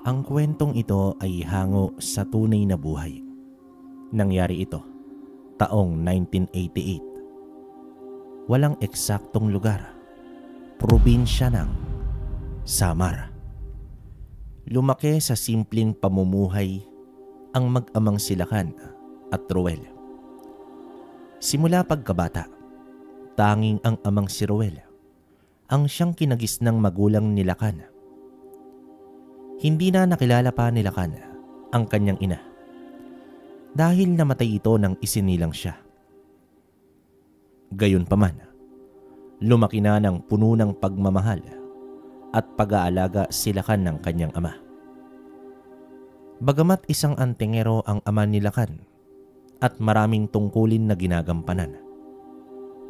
Ang kwentong ito ay hango sa tunay na buhay. Nangyari ito taong 1988. Walang eksaktong lugar. Probinsya ng Samar. Lumaki sa simpleng pamumuhay ang mag-amang Silakan at Ruel. Simula pagkabata, tanging ang amang si Ruel ang siyang kinagisnang magulang ni Lakan. Hindi na nakilala pa ni Lakan ang kanyang ina dahil namatay ito nang isinilang siya. Gayunpaman, lumaki na ng puno ng pagmamahal at pag-aalaga si Lakan ng kanyang ama. Bagamat isang antingero ang ama ni Lakan at maraming tungkulin na ginagampanan,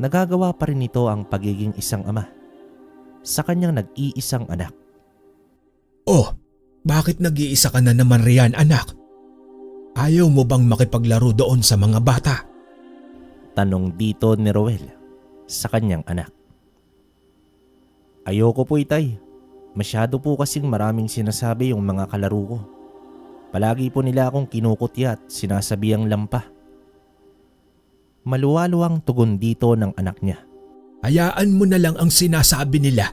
nagagawa pa rin ito ang pagiging isang ama sa kanyang nag-iisang anak. Oh, bakit nag-iisa ka na naman riyan, anak? Ayaw mo bang makipaglaro doon sa mga bata? Tanong dito ni Ruel sa kanyang anak. Ayoko po, itay. Masyado po kasing maraming sinasabi yung mga kalaro ko. Palagi po nila akong kinukutya at sinasabihang lampa. Maluwaluwang tugon dito ng anak niya. Hayaan mo na lang ang sinasabi nila.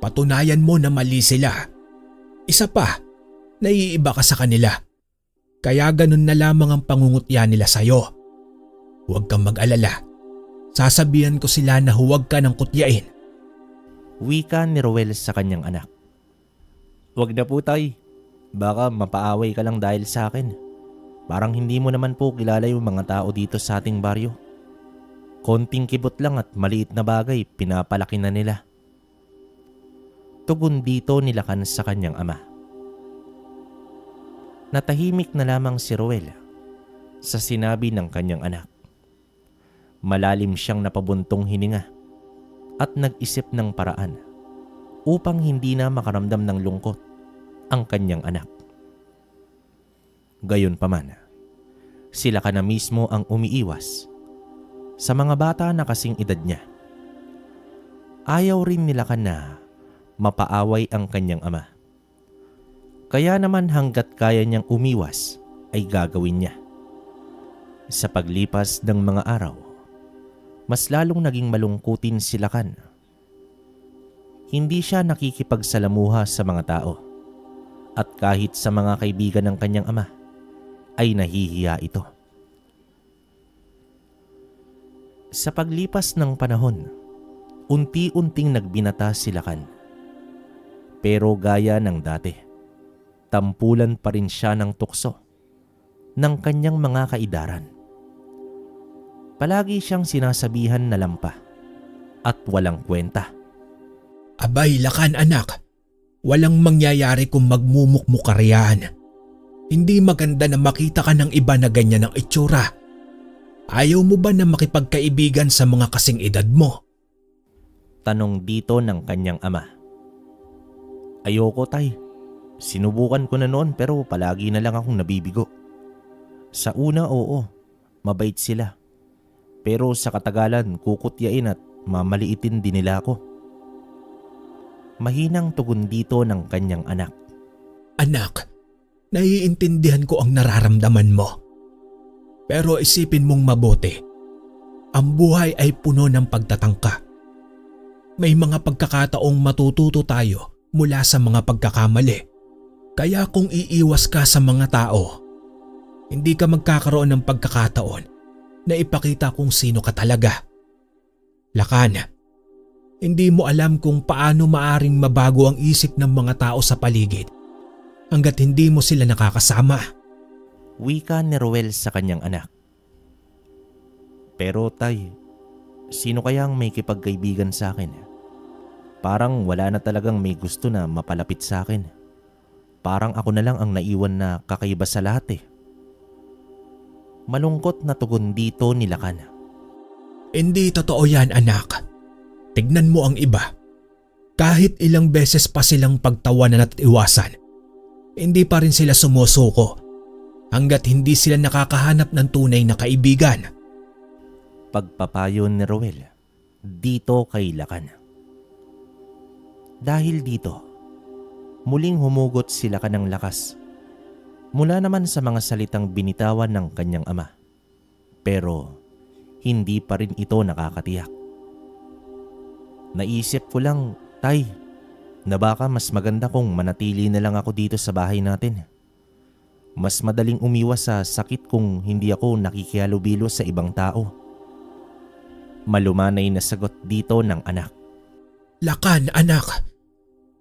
Patunayan mo na mali sila. Isa pa, naiiba ka sa kanila. Kaya ganun na lamang ang pangungutya nila sa'yo. Huwag kang mag-alala. Sasabihan ko sila na huwag ka nang kutyain. Wika ni Ruel sa kanyang anak. Huwag na po, tay. Baka mapaaway ka lang dahil sa akin. Parang hindi mo naman po kilala yung mga tao dito sa ating baryo. Konting kibot lang at maliit na bagay pinapalaki na nila. Tugon dito ni Lakan sa kanyang ama. Natahimik na lamang si Ruel sa sinabi ng kanyang anak. Malalim siyang napabuntong hininga at nag-isip ng paraan upang hindi na makaramdam ng lungkot ang kanyang anak. Gayunpaman, si Lakan na mismo ang umiiwas sa mga bata na kasing edad niya. Ayaw rin ni Lakan na mapaaway ang kanyang ama. Kaya naman hanggat kaya niyang umiwas ay gagawin niya. Sa paglipas ng mga araw, mas lalong naging malungkutin si Lakan. Hindi siya nakikipagsalamuha sa mga tao at kahit sa mga kaibigan ng kanyang ama ay nahihiya ito. Sa paglipas ng panahon, unti-unting nagbinata si Lakan. Pero gaya ng dati, tampulan pa rin siya ng tukso ng kanyang mga kaidaran. Palagi siyang sinasabihan na lampa at walang kwenta. Abay, Lakan, anak. Walang mangyayari kung magmumukmuk ka riyan. Hindi maganda na makita ka ng iba na ganyan ang itsura. Ayaw mo ba na makipagkaibigan sa mga kasing edad mo? Tanong dito ng kanyang ama. Ayoko, tay. Sinubukan ko na noon pero palagi na lang akong nabibigo. Sa una, oo, mabait sila. Pero sa katagalan, kukutyain at mamaliitin din nila ako. Mahinang tugon dito ng kanyang anak. Anak, naiintindihan ko ang nararamdaman mo. Pero isipin mong mabuti. Ang buhay ay puno ng pagtatangka. May mga pagkakataong matututo tayo mula sa mga pagkakamali. Kaya kung iiwas ka sa mga tao, hindi ka magkakaroon ng pagkakataon na ipakita kung sino ka talaga. Lakan, hindi mo alam kung paano maaring mabago ang isip ng mga tao sa paligid hanggat hindi mo sila nakakasama. Wika ni Ruel sa kanyang anak. Pero tay, sino kaya ang may kipagkaibigan sa akin? Parang wala na talagang may gusto na mapalapit sa akin. Parang ako na lang ang naiwan na kakaiba sa lahat eh. Malungkot na tugon dito ni Lakan. Hindi totoo yan, anak. Tignan mo ang iba. Kahit ilang beses pa silang pagtawanan at iwasan, hindi pa rin sila sumusuko hanggat hindi sila nakakahanap ng tunay na kaibigan. Pagpapayo ni Ruel dito kay Lakan. Dahil dito, Muling humugot si Lakan ng lakas mula naman sa mga salitang binitawan ng kanyang ama. Pero hindi pa rin ito nakakatiyak. Naisip ko lang, Tay, na baka mas maganda kung manatili na lang ako dito sa bahay natin. Mas madaling umiwas sa sakit kung hindi ako nakikihalubilo sa ibang tao. Malumanay na sagot dito ng anak. Lakan, anak.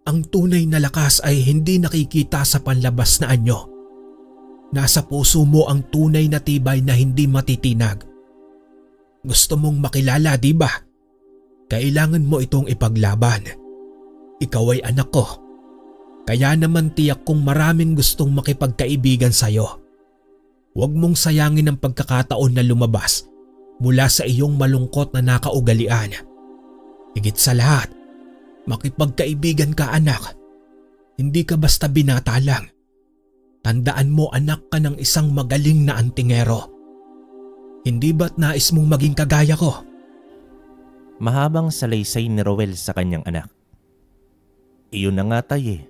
Ang tunay na lakas ay hindi nakikita sa panlabas na anyo. Nasa puso mo ang tunay na tibay na hindi matitinag. Gusto mong makilala, di ba? Kailangan mo itong ipaglaban. Ikaw ay anak ko. Kaya naman tiyak kong maraming gustong makipagkaibigan sa'yo. Huwag mong sayangin ang pagkakataon na lumabas mula sa iyong malungkot na nakaugalian. Higit sa lahat, makipagkaibigan ka, anak. Hindi ka basta binata lang. Tandaan mo, anak ka ng isang magaling na antingero. Hindi ba't nais mong maging kagaya ko? Mahabang salaysay ni Roel sa kanyang anak. Iyon na nga, Tay,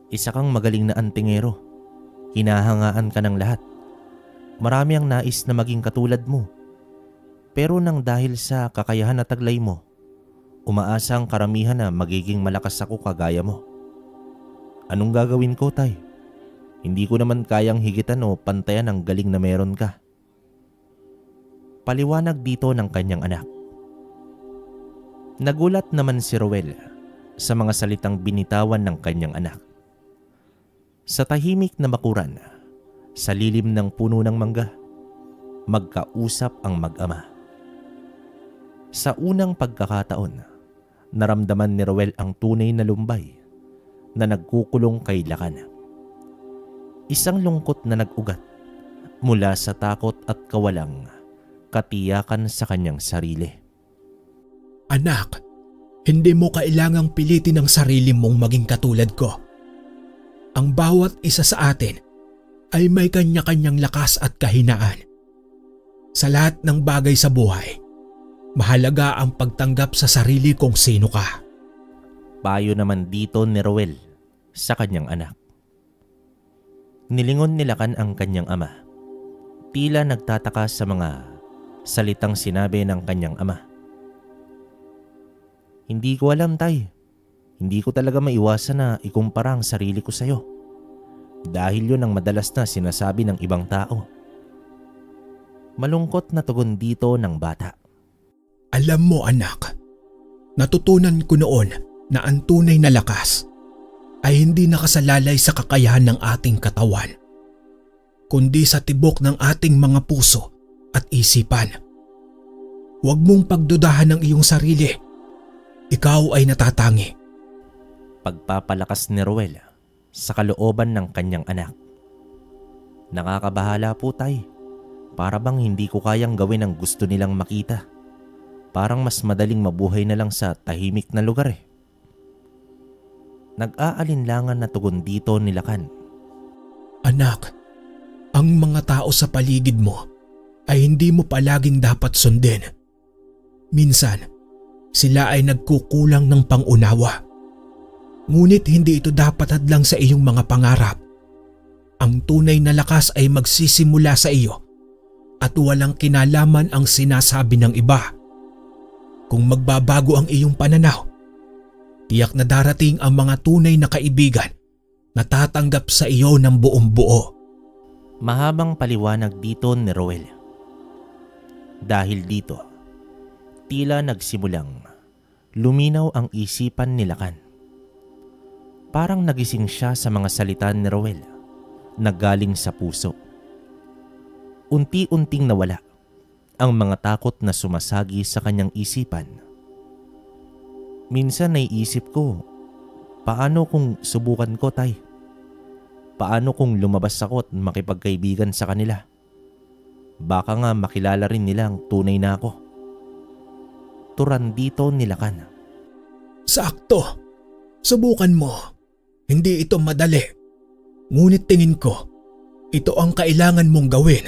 isa kang magaling na antingero. Hinahangaan ka ng lahat. Marami ang nais na maging katulad mo. Pero nang dahil sa kakayahan na taglay mo, umaasa ang karamihan na magiging malakas ako kagaya mo. Anong gagawin ko, Tay? Hindi ko naman kayang higitan o pantayan ang galing na meron ka. Paliwanag dito ng kanyang anak. Nagulat naman si Roel sa mga salitang binitawan ng kanyang anak. Sa tahimik na bakuran, sa lilim ng puno ng mangga, magkausap ang mag-ama. Sa unang pagkakataon, naramdaman ni Roel ang tunay na lumbay na nagkukulong kay Lakan. Isang lungkot na nag-ugat mula sa takot at kawalang katiyakan sa kanyang sarili. Anak, hindi mo kailangang pilitin ang sarili mong maging katulad ko. Ang bawat isa sa atin ay may kanya-kanyang lakas at kahinaan. Sa lahat ng bagay sa buhay, mahalaga ang pagtanggap sa sarili kung sino ka. Payo naman dito ni Roel sa kanyang anak. Nilingon ni Lakan ang kanyang ama. Tila nagtataka sa mga salitang sinabi ng kanyang ama. Hindi ko alam, Tay. Hindi ko talaga maiwasan na ikumpara ang sarili ko sa'yo. Dahil yun ang madalas na sinasabi ng ibang tao. Malungkot na tugon dito ng bata. Alam mo, anak, natutunan ko noon na ang tunay na lakas ay hindi nakasalalay sa kakayahan ng ating katawan, kundi sa tibok ng ating mga puso at isipan. Huwag mong pagdudahan ng iyong sarili. Ikaw ay natatangi. Pagpapalakas ni Roel sa kalooban ng kanyang anak. Nakakabahala po, Tay. Para bang hindi ko kayang gawin ang gusto nilang makita. Parang mas madaling mabuhay na lang sa tahimik na lugar eh. Nag-aalinlangan na tugon dito ni Lakan. Anak, ang mga tao sa paligid mo ay hindi mo palaging dapat sundin. Minsan, sila ay nagkukulang ng pangunawa. Ngunit hindi ito dapat hadlang sa iyong mga pangarap. Ang tunay na lakas ay magsisimula sa iyo at walang kinalaman ang sinasabi ng iba. Kung magbabago ang iyong pananaw, tiyak na darating ang mga tunay na kaibigan na tatanggap sa iyo ng buong buo. Mahabang paliwanag dito ni Roel. Dahil dito, tila nagsimulang luminaw ang isipan ni Lakan. Parang nagising siya sa mga salita ni Roel na galing sa puso. Unti-unting nawala ang mga takot na sumasagi sa kanyang isipan. Minsan naiisip ko, paano kung subukan ko, Tay? Paano kung lumabas ako at makipagkaibigan sa kanila? Baka nga makilala rin nila ang tunay na ako. Turan dito ni Lakan. Sakto. Subukan mo. Hindi ito madali. Ngunit tingin ko, ito ang kailangan mong gawin.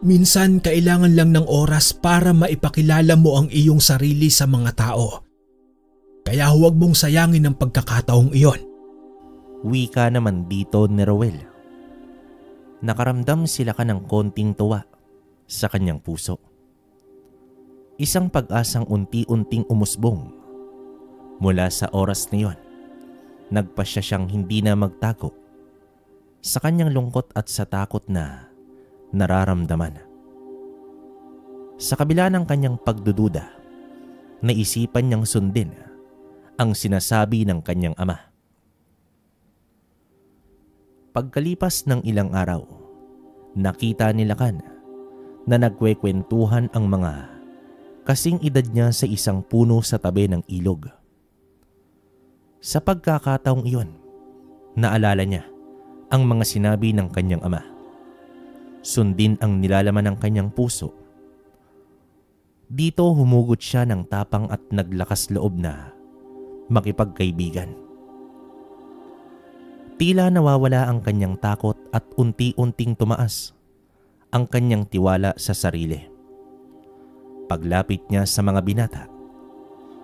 Minsan kailangan lang ng oras para maipakilala mo ang iyong sarili sa mga tao. Kaya huwag mong sayangin ang pagkakataong iyon. Wika naman dito ni Rowel. Nakaramdam sila ka ng konting tuwa sa kanyang puso. Isang pag-asang unti-unting umusbong mula sa oras na yon. Nagpasya siyang hindi na magtago sa kanyang lungkot at sa takot na nararamdaman. Sa kabila ng kanyang pagdududa, naisipan niyang sundin ang sinasabi ng kanyang ama. Pagkalipas ng ilang araw, nakita ni Lakan na nagkwekwentuhan ang mga kasing edad niya sa isang puno sa tabi ng ilog. Sa pagkakataong iyon, naalala niya ang mga sinabi ng kanyang ama. Sundin ang nilalaman ng kanyang puso. Dito humugot siya ng tapang at naglakas loob na makipagkaibigan. Tila nawawala ang kanyang takot at unti-unting tumaas ang kanyang tiwala sa sarili. Paglapit niya sa mga binata,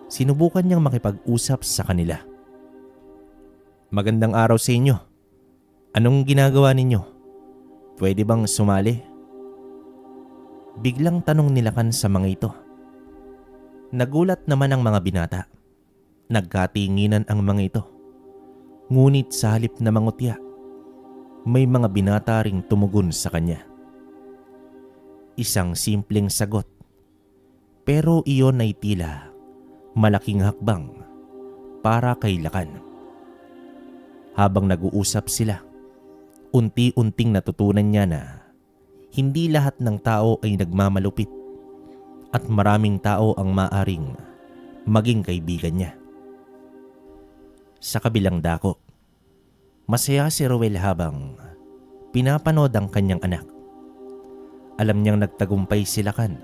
sinubukan niyang makipag-usap sa kanila. Magandang araw sa inyo. Anong ginagawa ninyo? Pwede bang sumali? Biglang tanong ni Lakan sa mga ito. Nagulat naman ang mga binata. Nagkatinginan ang mga ito. Ngunit sa halip na mangutya, may mga binata ring tumugon sa kanya. Isang simpleng sagot, pero iyon ay tila malaking hakbang para kay Lakan. Habang nag-uusap sila, unti-unting natutunan niya na hindi lahat ng tao ay nagmamalupit at maraming tao ang maaring maging kaibigan niya. Sa kabilang dako, masaya si Rowel habang pinapanood ang kanyang anak. Alam niyang nagtagumpay si Lakan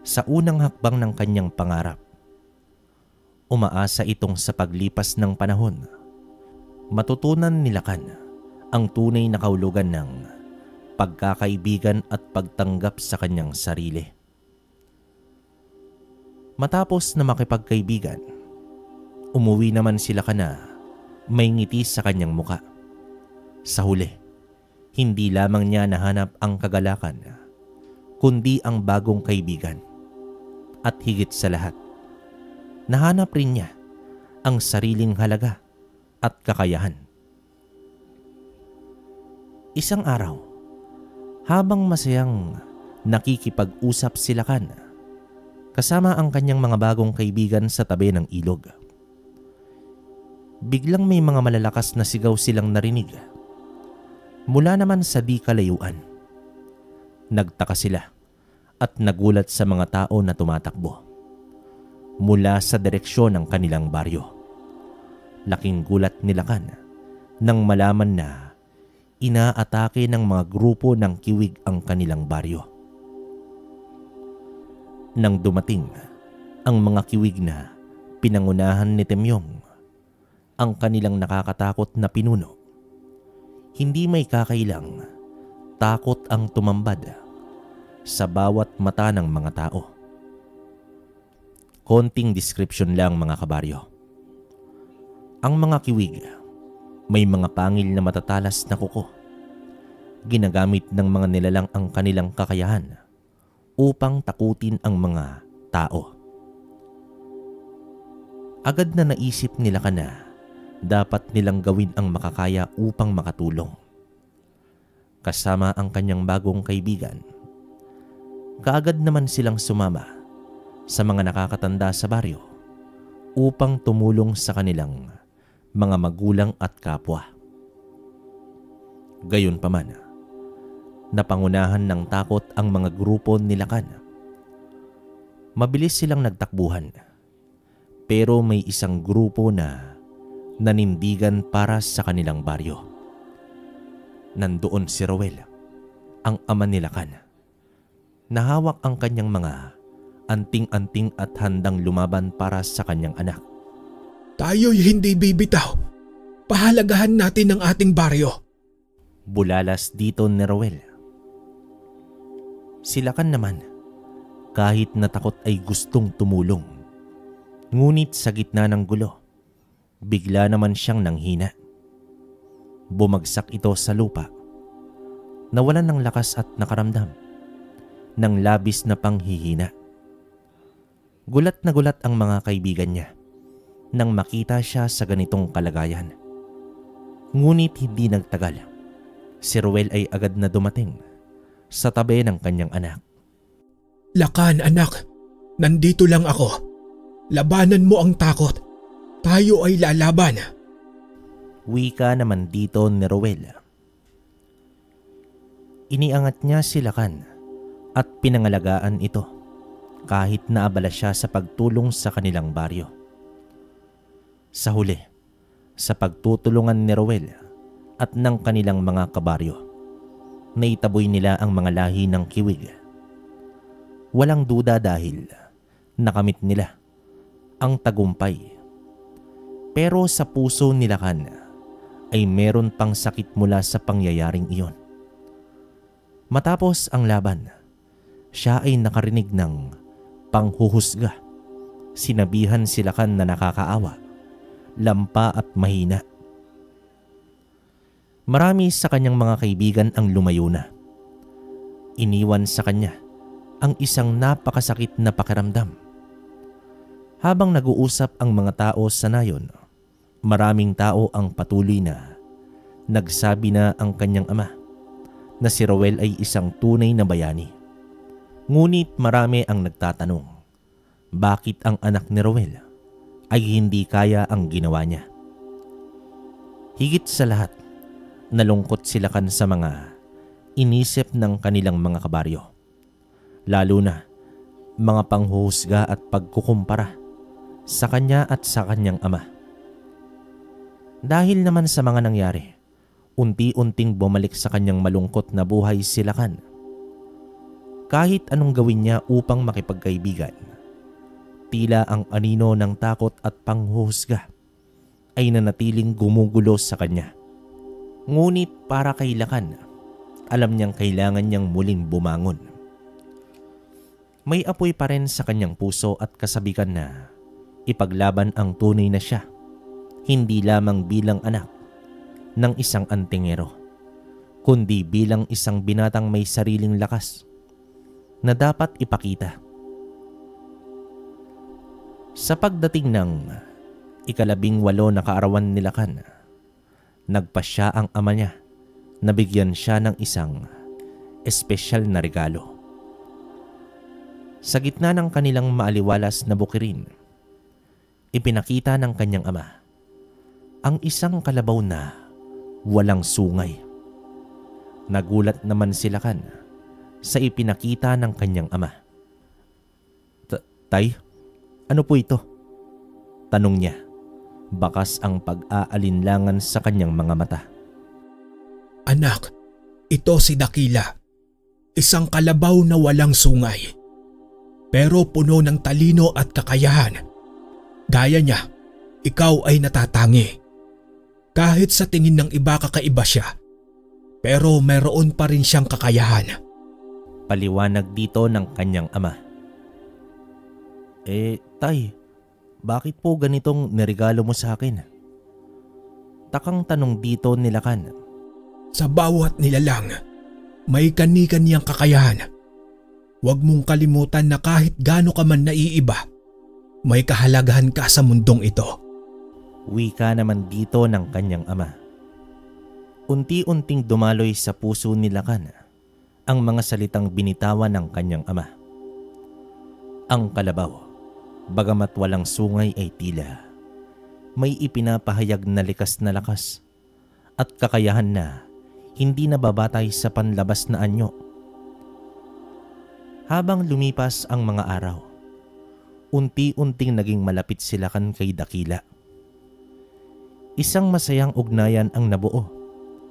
sa unang hakbang ng kanyang pangarap. Umaasa itong sa paglipas ng panahon, matutunan ni Lakan ang tunay na kahulugan ng pagkakaibigan at pagtanggap sa kanyang sarili. Matapos na makipagkaibigan, umuwi naman sila na may ngiti sa kanyang muka. Sa huli, hindi lamang niya nahanap ang kagalakan, kundi ang bagong kaibigan. At higit sa lahat, nahanap rin niya ang sariling halaga at kakayahan. Isang araw, habang masayang nakikipag-usap si Lakan kasama ang kanyang mga bagong kaibigan sa tabi ng ilog, biglang may mga malalakas na sigaw silang narinig mula naman sa di kalayuan. Nagtaka sila at nagulat sa mga tao na tumatakbo mula sa direksyon ng kanilang baryo. Laking gulat ni Lakan nang malaman na inaatake ng mga grupo ng kiwig ang kanilang baryo. Nang dumating ang mga kiwig na pinangunahan ni Temyong, ang kanilang nakakatakot na pinuno, hindi may kakailang takot ang tumambad sa bawat mata ng mga tao. Konting description lang mga kabaryo. Ang mga kiwig may mga pangil na matatalas na kuko. Ginagamit ng mga nilalang ang kanilang kakayahan upang takutin ang mga tao. Agad na naisip nila na dapat nilang gawin ang makakaya upang makatulong. Kasama ang kanyang bagong kaibigan, kaagad naman silang sumama sa mga nakakatanda sa baryo upang tumulong sa kanilang mga magulang at kapwa. Gayunpaman, napangunahan ng takot ang mga grupo ni Lakan. Mabilis silang nagtakbuhan, pero may isang grupo na nanindigan para sa kanilang baryo. Nandoon si Rowel, ang ama ni Lakan. Nahawak ang kanyang mga anting-anting at handang lumaban para sa kanyang anak. Tayo'y hindi bibitaw. Pahalagahan natin ang ating baryo. Bulalas dito ni Rowel. Si Lakan naman, kahit natakot ay gustong tumulong. Ngunit sa gitna ng gulo, bigla naman siyang nanghina. Bumagsak ito sa lupa. Nawalan ng lakas at nakaramdam ng labis na panghihina. Gulat na gulat ang mga kaibigan niya nang makita siya sa ganitong kalagayan. Ngunit hindi nagtagal. Si Ruel ay agad na dumating sa tabi ng kanyang anak. "Lakan, anak. Nandito lang ako. Labanan mo ang takot. Tayo ay lalaban." Wika naman dito ni Ruel. Iniangat niya si Lakan at pinangalagaan ito kahit naabala siya sa pagtulong sa kanilang baryo. Sa huli, sa pagtutulungan ni Ruel at ng kanilang mga kabaryo, naitaboy nila ang mga lahi ng Kiwig. Walang duda dahil nakamit nila ang tagumpay. Pero sa puso ni Lakan ay meron pang sakit mula sa pangyayaring iyon. Matapos ang laban, siya ay nakarinig ng panghuhusga. Sinabihan si Lakan na nakakaawa, lampa at mahina. Marami sa kanyang mga kaibigan ang lumayo na. Iniwan sa kanya ang isang napakasakit na pakiramdam. Habang nag-uusap ang mga tao sa nayon, maraming tao ang patuloy na nagsabi na ang kanyang ama na si Ruel ay isang tunay na bayani. Ngunit marami ang nagtatanong, bakit ang anak ni Ruel ay hindi kaya ang ginawa niya? Higit sa lahat, nalungkot sila kan sa mga inisip ng kanilang mga kabaryo. Lalo na mga panghuhusga at pagkukumpara sa kanya at sa kanyang ama. Dahil naman sa mga nangyari, unti-unting bumalik sa kanyang malungkot na buhay si Lakan. Kahit anong gawin niya upang makipagkaibigan, tila ang anino ng takot at panghuhusga ay nanatiling gumugulo sa kanya. Ngunit para kay Lakan, alam niyang kailangan niyang muling bumangon. May apoy pa rin sa kanyang puso at kasabikan na ipaglaban ang tunay na siya, hindi lamang bilang anak ng isang antingero, kundi bilang isang binatang may sariling lakas na dapat ipakita. Sa pagdating ng ika-18 na kaarawan ni Lakan, nagpasya ang ama niya na bigyan siya ng isang espesyal na regalo. Sa gitna ng kanilang maaliwalas na bukirin, ipinakita ng kanyang ama ang isang kalabaw na walang sungay. Nagulat naman si Lakan sa ipinakita ng kanyang ama. "Tay, ano po ito?" tanong niya. Bakas ang pag-aalinlangan sa kanyang mga mata. "Anak, ito si Dakila. Isang kalabaw na walang sungay. Pero puno ng talino at kakayahan. Gaya niya, ikaw ay natatangi. Kahit sa tingin ng iba kakaiba siya, pero meron pa rin siyang kakayahan." Paliwanag dito ng kanyang ama. Tay, bakit po ganitong niregalo mo sa akin?" Takang tanong dito ni Lakan. "Sa bawat nilalang, may kani-kaniyang kakayahan. Huwag mong kalimutan na kahit gaano ka man naiiba, may kahalagahan ka sa mundong ito." Wika naman dito ng kanyang ama. Unti-unting dumaloy sa puso ni Lakan ang mga salitang binitawan ng kanyang ama. Ang kalabaw, bagamat walang sungay ay tila may ipinapahayag na likas na lakas at kakayahan na hindi nababatay sa panlabas na anyo. Habang lumipas ang mga araw, unti-unting naging malapit si Lakan kay Dakila. Isang masayang ugnayan ang nabuo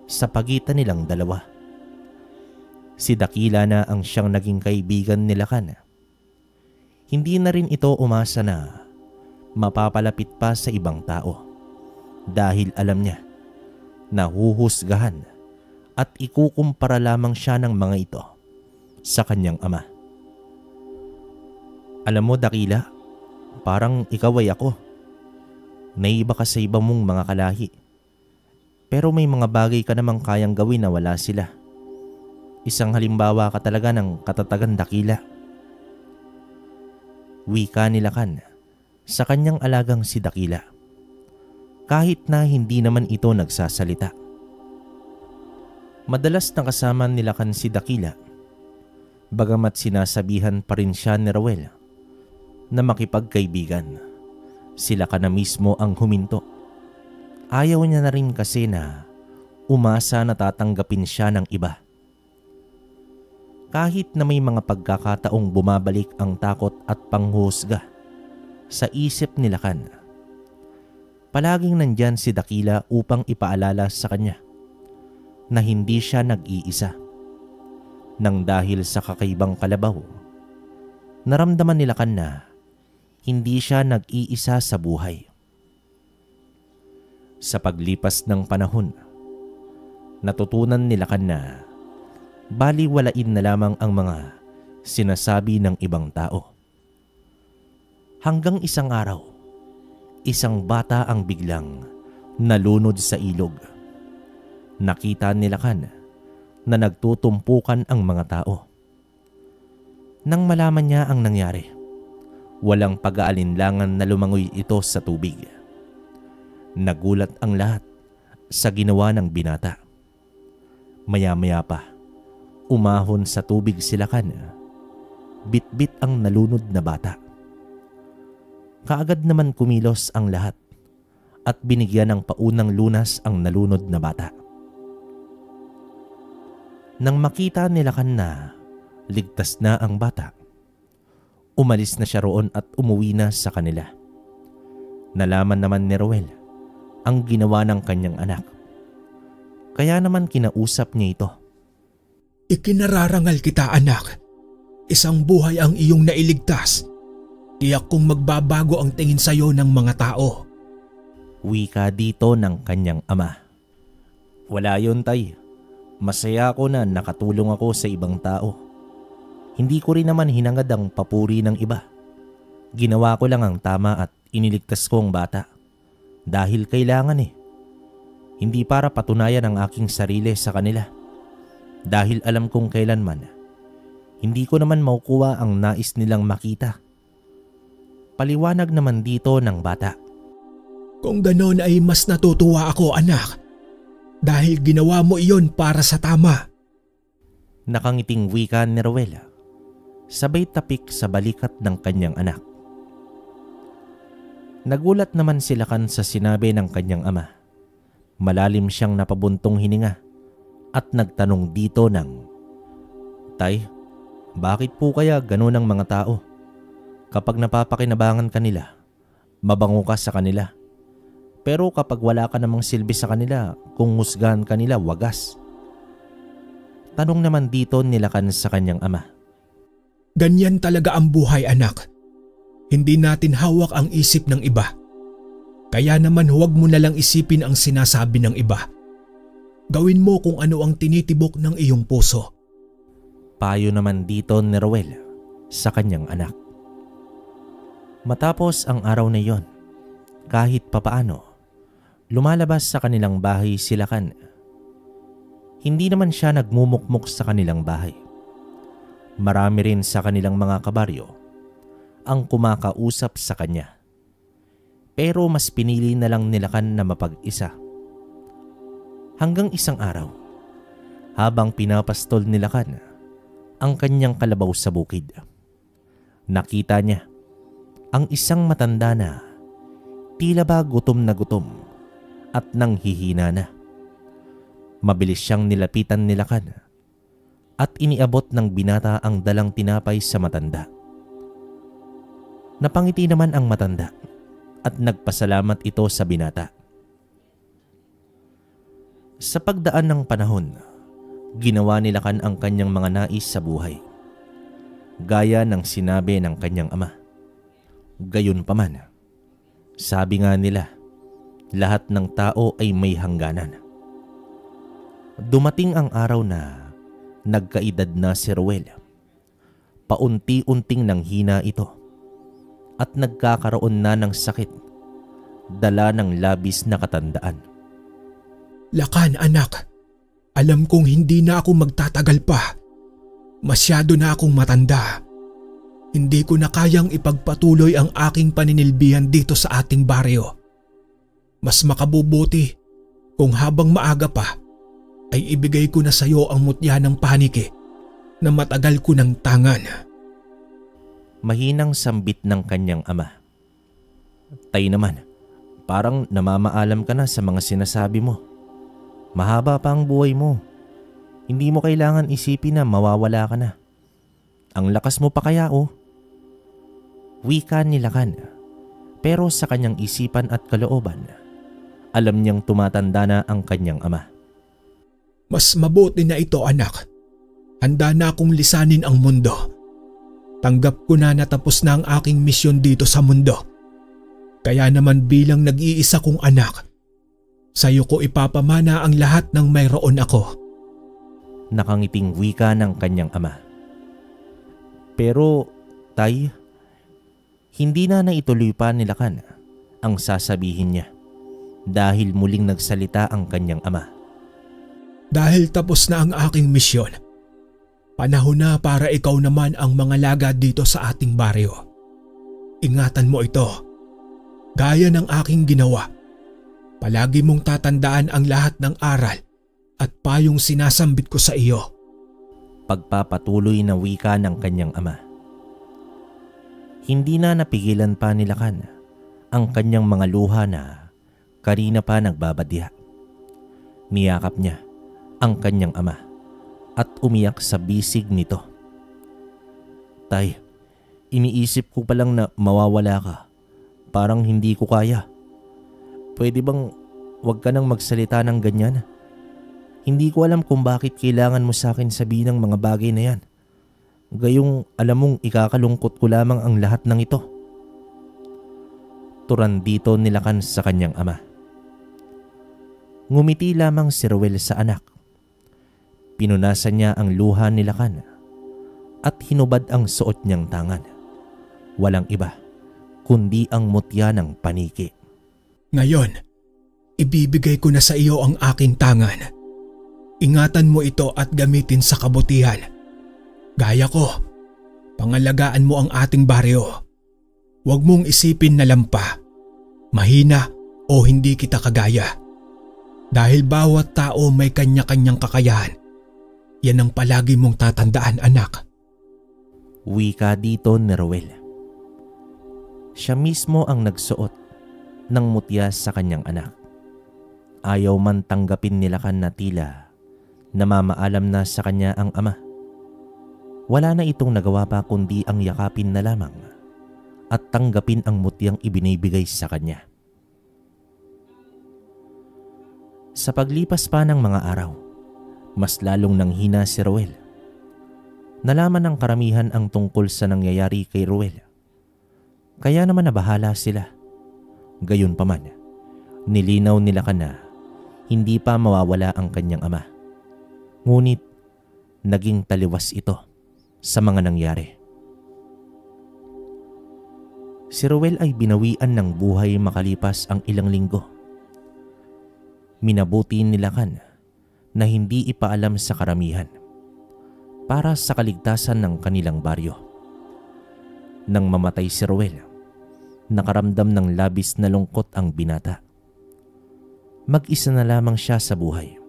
sa pagitan nilang dalawa. Si Dakila na ang siyang naging kaibigan ni Lakan. Hindi na rin ito umasa na mapapalapit pa sa ibang tao dahil alam niya na huhusgahan at ikukumpara lamang siya ng mga ito sa kanyang ama. "Alam mo, Dakila, parang ikaw ay ako. Naiba ka sa iba mong mga kalahi. Pero may mga bagay ka namang kayang gawin na wala sila. Isang halimbawa ka talaga ng katatagan dakila. Wika ni Lakan sa kanyang alagang si Dakila, kahit na hindi naman ito nagsasalita. Madalas nakasama ni Lakan si Dakila, bagamat sinasabihan pa rin siya ni Rowel na makipagkaibigan. Si Lakan na mismo ang huminto. Ayaw niya na rin kasi na umasa na tatanggapin siya ng iba. Kahit na may mga pagkakataong bumabalik ang takot at panghuhusga sa isip ni Lakan, palaging nandyan si Dakila upang ipaalala sa kanya na hindi siya nag-iisa. Nang dahil sa kakaibang kalabaw, naramdaman ni Lakan na hindi siya nag-iisa sa buhay. Sa paglipas ng panahon, natutunan ni Lakan na baliwalain na lamang ang mga sinasabi ng ibang tao. Hanggang isang araw, isang bata ang biglang nalunod sa ilog. Nakita ni Lakan na nagtutumpukan ang mga tao. Nang malaman niya ang nangyari, walang pag-aalinlangan na lumangoy ito sa tubig. Nagulat ang lahat sa ginawa ng binata. Maya-maya pa, umahon sa tubig si Lakan. Bit-bit ang nalunod na bata. Kaagad naman kumilos ang lahat at binigyan ng paunang lunas ang nalunod na bata. Nang makita ni Lakan na ligtas na ang bata, umalis na siya roon at umuwi na sa kanila. Nalaman naman ni Rowel ang ginawa ng kanyang anak. Kaya naman kinausap niya ito. Ikinararangal kita, anak. Isang buhay ang iyong nailigtas. Tiyak kong magbabago ang tingin sa iyo ng mga tao. Wika dito ng kanyang ama. Wala yun, tay. Masaya ako na nakatulong ako sa ibang tao. Hindi ko rin naman hinangad ang papuri ng iba. Ginawa ko lang ang tama at iniligtas ko ang bata. Dahil kailangan Hindi para patunayan ang aking sarili sa kanila. Dahil alam kong kailanman, hindi ko naman makukuha ang nais nilang makita. Paliwanag naman dito ng bata. Kung ganon ay mas natutuwa ako, anak. Dahil ginawa mo iyon para sa tama. Nakangiting wika ni Rowel, sabay tapik sa balikat ng kanyang anak. Nagulat naman si Lakan sa sinabi ng kanyang ama. Malalim siyang napabuntong hininga at nagtanong dito ng, Tay, bakit po kaya ganun ang mga tao? Kapag napapakinabangan ka nila, mabango ka sa kanila. Pero kapag wala ka namang silbi sa kanila, kung husgahan ka nila, wagas. Tanong naman dito ni Lakan sa kanyang ama. Ganyan talaga ang buhay, anak. Hindi natin hawak ang isip ng iba. Kaya naman huwag mo nalang isipin ang sinasabi ng iba. Gawin mo kung ano ang tinitibok ng iyong puso. Payo naman dito ni Rowel sa kanyang anak. Matapos ang araw na iyon, kahit papaano, lumalabas sa kanilang bahay si Lakan. Hindi naman siya nagmumukmuk sa kanilang bahay. Marami rin sa kanilang mga kabaryo ang kumakausap sa kanya. Pero mas pinili na lang ni Lakan na mapag-isa. Hanggang isang araw, habang pinapastol ni Lakan ang kanyang kalabaw sa bukid, nakita niya ang isang matanda na tila ba gutom at nanghihina na. Mabilis siyang nilapitan ni Lakan at iniabot ng binata ang dalang tinapay sa matanda. Napangiti naman ang matanda at nagpasalamat ito sa binata. Sa pagdaan ng panahon, ginawa ni Lakan ang kanyang mga nais sa buhay, gaya ng sinabi ng kanyang ama. Gayunpaman, sabi nga nila, lahat ng tao ay may hangganan. Dumating ang araw na nagkaedad na si Rowel. Paunti-unting nanghina ito at nagkakaroon na ng sakit, dala ng labis na katandaan. Lakan anak, alam kong hindi na ako magtatagal pa. Masyado na akong matanda. Hindi ko na kayang ipagpatuloy ang aking paninilbihan dito sa ating baryo. Mas makabubuti kung habang maaga pa ay ibigay ko na sa iyo ang mutya ng paniki na matagal ko ng tangan. Mahinang sambit ng kanyang ama. Tay naman, parang namamaalam ka na sa mga sinasabi mo. Mahaba pa ang buhay mo. Hindi mo kailangan isipin na mawawala ka na. Ang lakas mo pa kaya Wika ni Lakan. Pero sa kanyang isipan at kalooban, alam niyang tumatanda na ang kanyang ama. Mas mabuti na ito anak. Handa na akong lisanin ang mundo. Tanggap ko na natapos na ang aking misyon dito sa mundo. Kaya naman bilang nag-iisa kong anak, sa'yo ko ipapamana ang lahat ng mayroon ako. Nakangiting wika ng kanyang ama. Pero, tay, hindi na naituloy pa ni Lakan ang sasabihin niya dahil muling nagsalita ang kanyang ama. Dahil tapos na ang aking misyon, panahon na para ikaw naman ang mga laga dito sa ating baryo. Ingatan mo ito. Gaya ng aking ginawa, palagi mong tatandaan ang lahat ng aral at payong sinasambit ko sa iyo. Pagpapatuloy na wika ng kanyang ama. Hindi na napigilan pa ni Lakan ang kanyang mga luha na kanina pa nagbabadya. Niyakap niya ang kanyang ama at umiyak sa bisig nito. Tay, iniisip ko palang na mawawala ka. Parang hindi ko kaya. Pwede bang wag ka nang magsalita ng ganyan? Hindi ko alam kung bakit kailangan mo sa akin sabihin ng mga bagay na yan. Gayong alam mong ikakalungkot ko lamang ang lahat ng ito. Turan dito ni Lakan sa kanyang ama. Ngumiti lamang si Ruel sa anak. Pinunasan niya ang luha ni Lakan at hinubad ang suot niyang tangan. Walang iba kundi ang mutya ng paniki. Ngayon, ibibigay ko na sa iyo ang aking tangan. Ingatan mo ito at gamitin sa kabutihan. Gaya ko, pangalagaan mo ang ating baryo. Huwag mong isipin na lampa, mahina o hindi kita kagaya. Dahil bawat tao may kanya-kanyang kakayahan. Yan ang palagi mong tatandaan anak. Wika dito ni Ruel. Siya mismo ang nagsuot ng mutya sa kanyang anak. Ayaw man tanggapin ni Lakan na tila namamaalam na sa kanya ang ama. Wala na itong nagawa pa kundi ang yakapin na lamang at tanggapin ang mutyang ibinibigay sa kanya. Sa paglipas pa ng mga araw, mas lalong nanghina si Ruel. Nalaman ng karamihan ang tungkol sa nangyayari kay Ruel. Kaya naman nabahala sila. Gayunpaman, nilinaw nila na hindi pa mawawala ang kanyang ama. Ngunit naging taliwas ito sa mga nangyari. Si Ruel ay binawian ng buhay makalipas ang ilang linggo. Minabuti ni Lakan na hindi ipaalam sa karamihan para sa kaligtasan ng kanilang baryo. Nang mamatay si Ruel, nakaramdam ng labis na lungkot ang binata. Mag-isa na lamang siya sa buhay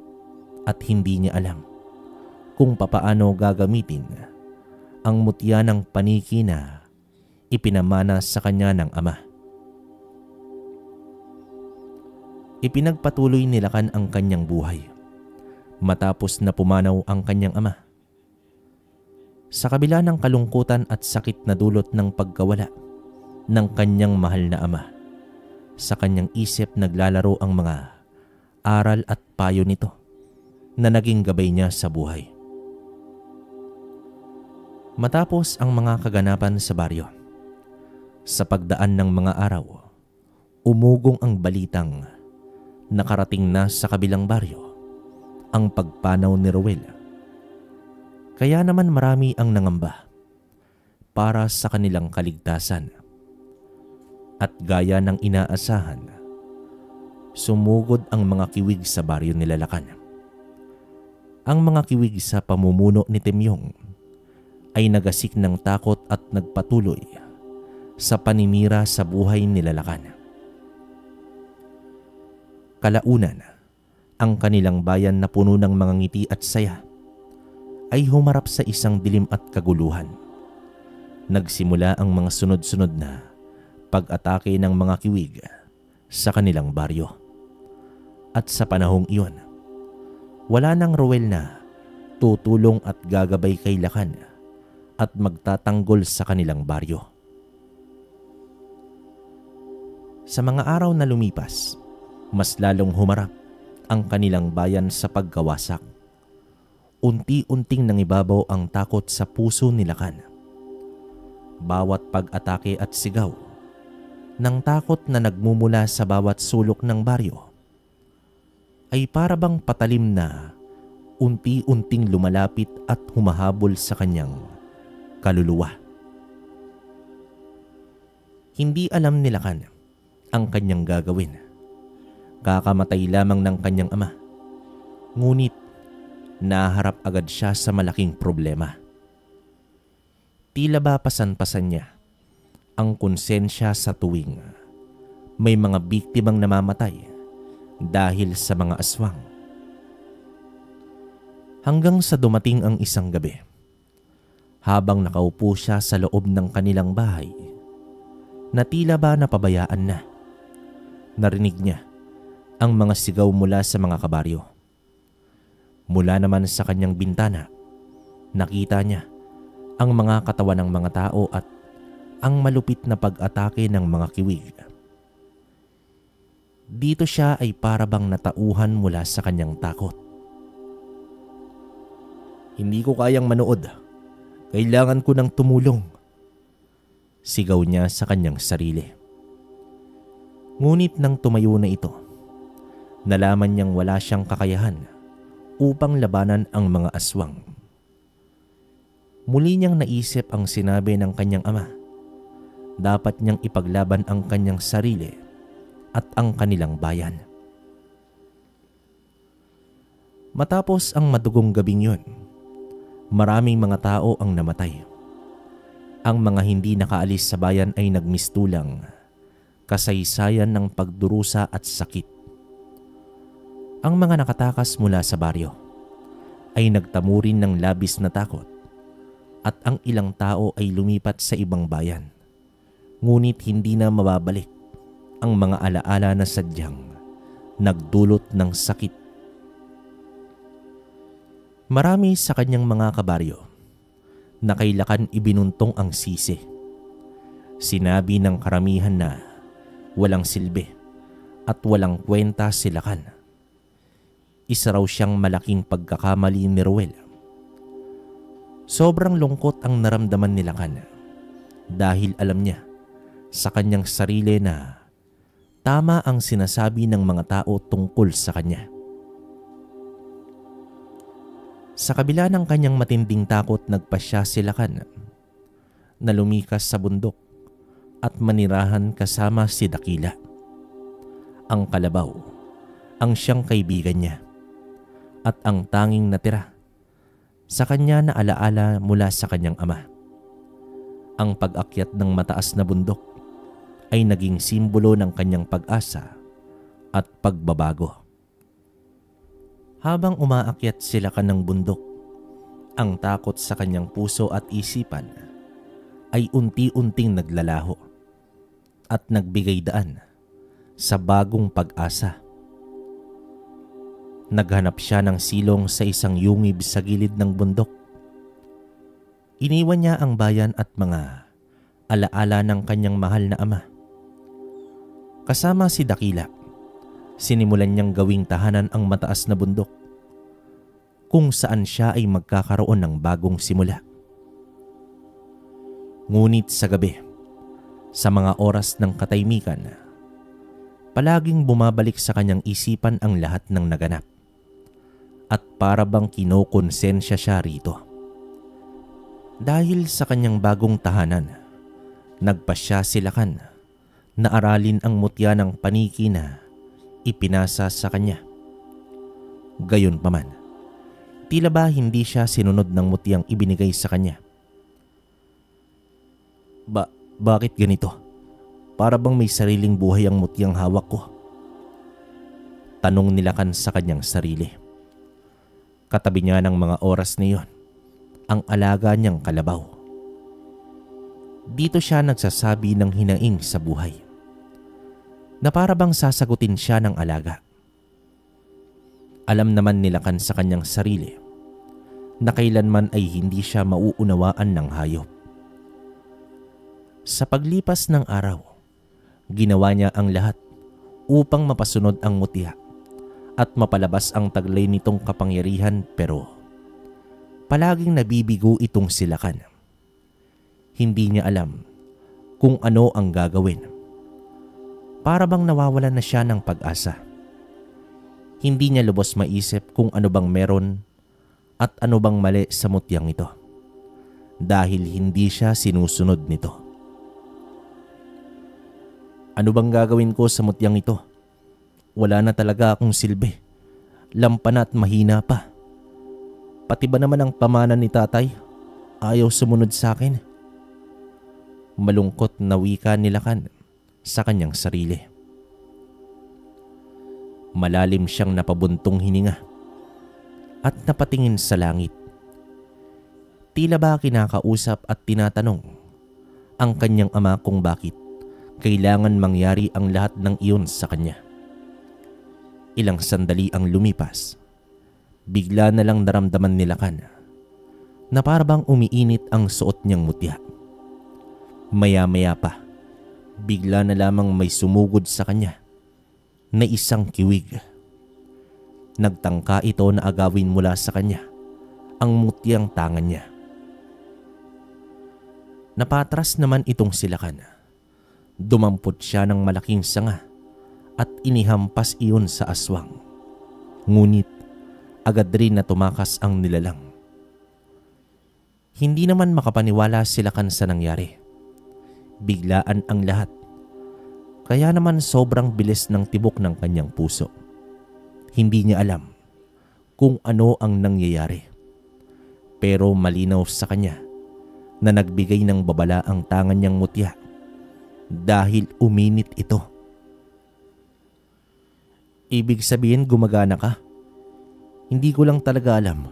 at hindi niya alam kung papaano gagamitin ang mutya ng paniki na ipinamana sa kanya ng ama. Ipinagpatuloy ni Lakan ang kanyang buhay matapos na pumanaw ang kanyang ama. Sa kabila ng kalungkutan at sakit na dulot ng pagkawala ng kanyang mahal na ama, sa kanyang isip naglalaro ang mga aral at payo nito na naging gabay niya sa buhay. Matapos ang mga kaganapan sa baryo, sa pagdaan ng mga araw, umugong ang balitang nakarating na sa kabilang baryo ang pagpanaw ni Ruel. Kaya naman marami ang nangamba para sa kanilang kaligtasan. At gaya ng inaasahan, sumugod ang mga kiwig sa baryo nila Lakan. Ang mga kiwig sa pamumuno ni Temyong ay nagasik ng takot at nagpatuloy sa paninira sa buhay nila Lakan. Kalaunan, ang kanilang bayan na puno ng mga ngiti at saya ay humarap sa isang dilim at kaguluhan. Nagsimula ang mga sunod-sunod na pag-atake ng mga kiwig sa kanilang baryo. At sa panahong iyon, wala nang Ruel na tutulong at gagabay kay Lakan at magtatanggol sa kanilang baryo. Sa mga araw na lumipas, mas lalong humarap ang kanilang bayan sa pagkawasak. Unti-unting nangibabaw ang takot sa puso ni Lakan. Bawat pag-atake at sigaw ng takot na nagmumula sa bawat sulok ng baryo ay parabang patalim na unti-unting lumalapit at humahabol sa kanyang kaluluwa. Hindi alam ni Lakan ang kanyang gagawin. Kakamatay lamang ng kanyang ama. Ngunit naharap agad siya sa malaking problema. Tila ba pasan-pasan niya ang konsensya sa tuwing may mga biktimang namamatay dahil sa mga aswang. Hanggang sa dumating ang isang gabi, habang nakaupo siya sa loob ng kanilang bahay, na tila ba napabayaan na, narinig niya ang mga sigaw mula sa mga kabaryo. Mula naman sa kanyang bintana, nakita niya ang mga katawan ng mga tao at ang malupit na pag-atake ng mga kiwig. Dito siya ay parabang natauhan mula sa kanyang takot. "Hindi ko kayang manood. Kailangan ko ng tumulong," sigaw niya sa kanyang sarili. Ngunit nang tumayo na ito, nalaman niyang wala siyang kakayahan upang labanan ang mga aswang. Muli niyang naisip ang sinabi ng kanyang ama. Dapat niyang ipaglaban ang kanyang sarili at ang kanilang bayan. Matapos ang madugong gabing yun, maraming mga tao ang namatay. Ang mga hindi nakaalis sa bayan ay nagmistulang, kasaysayan ng pagdurusa at sakit. Ang mga nakatakas mula sa baryo ay nagtamurin ng labis na takot at ang ilang tao ay lumipat sa ibang bayan. Ngunit hindi na mababalik ang mga alaala na sadyang nagdulot ng sakit. Marami sa kanyang mga kabaryo na kay Lakan ibinuntong ang sisi. Sinabi ng karamihan na walang silbi at walang kwenta si Lakan. Isa raw siyang malaking pagkakamali ni Ruel. Sobrang lungkot ang naramdaman ni Lakan dahil alam niya sa kanyang sarili na tama ang sinasabi ng mga tao tungkol sa kanya. Sa kabila ng kanyang matinding takot, nagpasya si Lakan na lumikas sa bundok at manirahan kasama si Dakila, ang kalabaw, ang siyang kaibigan niya at ang tanging natira sa kanya na alaala mula sa kanyang ama. Ang pag-akyat ng mataas na bundok ay naging simbolo ng kanyang pag-asa at pagbabago. Habang umaakyat si Lakan ng bundok, ang takot sa kanyang puso at isipan ay unti-unting naglalaho at nagbigay daan sa bagong pag-asa. Naghanap siya ng silong sa isang yungib sa gilid ng bundok. Iniwan niya ang bayan at mga alaala ng kanyang mahal na ama. Kasama si Dakila, sinimulan niyang gawing tahanan ang mataas na bundok kung saan siya ay magkakaroon ng bagong simula. Ngunit sa gabi, sa mga oras ng katahimikan, palaging bumabalik sa kanyang isipan ang lahat ng naganap at para bang kinokonsensya siya rito. Dahil sa kanyang bagong tahanan, nagpasya si Lakan na aralin ang mutya ng paniki na ipinasa sa kanya. Gayunpaman, tila ba hindi siya sinunod ng mutyang ibinigay sa kanya. Bakit ganito? Para bang may sariling buhay ang mutyang hawak ko? Tanong ni Lakan sa kanyang sarili. Katabi niya ng mga oras na iyon ang alaga niyang kalabaw. Dito siya nagsasabi ng hinaing sa buhay, na para bang sasagutin siya ng alaga. Alam naman ni Lakan sa kanyang sarili na kailanman ay hindi siya mauunawaan ng hayop. Sa paglipas ng araw, ginawa niya ang lahat upang mapasunod ang mutya at mapalabas ang taglay nitong kapangyarihan, pero palaging nabibigo itong si Lakan. Hindi niya alam kung ano ang gagawin. Para bang nawawalan na siya ng pag-asa. Hindi niya lubos maisip kung ano bang meron at ano bang mali sa mutyang ito, dahil hindi siya sinusunod nito. Ano bang gagawin ko sa mutyang ito? Wala na talaga akong silbi. Lampan at mahina pa. Pati ba naman ang pamana ni tatay ayaw sumunod sa akin? Malungkot na wika ni Lakan sa kanyang sarili. Malalim siyang napabuntong hininga at napatingin sa langit. Tila ba kinakausap at tinatanong ang kanyang ama kung bakit kailangan mangyari ang lahat ng iyon sa kanya. Ilang sandali ang lumipas. Bigla na lang naramdaman ni Lakan na parabang umiinit ang suot niyang mutya. Maya-maya pa, bigla na lamang may sumugod sa kanya na isang kiwig. Nagtangka ito na agawin mula sa kanya ang mutyang tangan niya. Napatras naman itong si Lakan. Dumampot siya ng malaking sanga at inihampas iyon sa aswang. Ngunit agad rin na tumakas ang nilalang. Hindi naman makapaniwala si Lakan sa nangyari. Biglaan ang lahat. Kaya naman sobrang bilis ng tibok ng kanyang puso. Hindi niya alam kung ano ang nangyayari. Pero malinaw sa kanya na nagbigay ng babala ang tangan niyang mutya dahil uminit ito. Ibig sabihin gumagana ka? Hindi ko lang talaga alam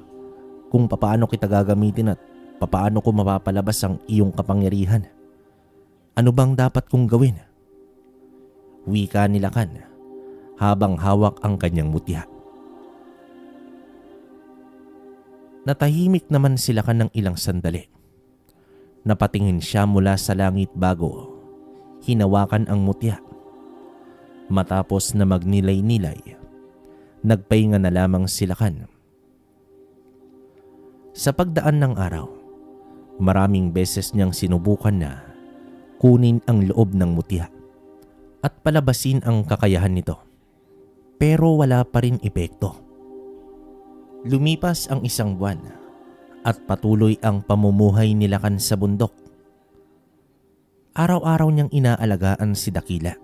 kung papaano kita gagamitin at papaano ko mapapalabas ang iyong kapangyarihan. Ano bang dapat kong gawin? Wika ni Lakan habang hawak ang kanyang mutya. Natahimik naman si Lakan ng ilang sandali. Napatingin siya mula sa langit bago hinawakan ang mutya. Matapos na magnilay-nilay, nagpahinga na lamang si Lakan. Sa pagdaan ng araw, maraming beses niyang sinubukan na kunin ang loob ng mutya at palabasin ang kakayahan nito. Pero wala pa rin epekto. Lumipas ang isang buwan at patuloy ang pamumuhay ni Lakan sa bundok. Araw-araw niyang inaalagaan si Dakila,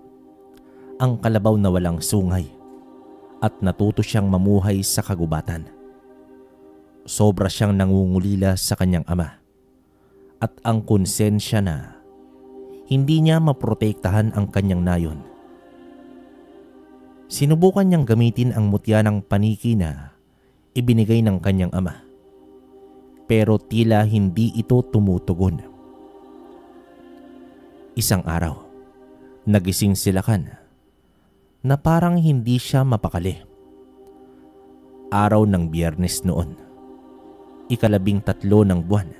ang kalabaw na walang sungay, at natuto siyang mamuhay sa kagubatan. Sobra siyang nangungulila sa kanyang ama at ang konsensya na hindi niya maprotektahan ang kanyang nayon. Sinubukan niyang gamitin ang mutya ng paniki na ibinigay ng kanyang ama, pero tila hindi ito tumutugon. Isang araw, nagising si Lakan na parang hindi siya mapakali. Araw ng Biyernes noon, 13 ng buwan.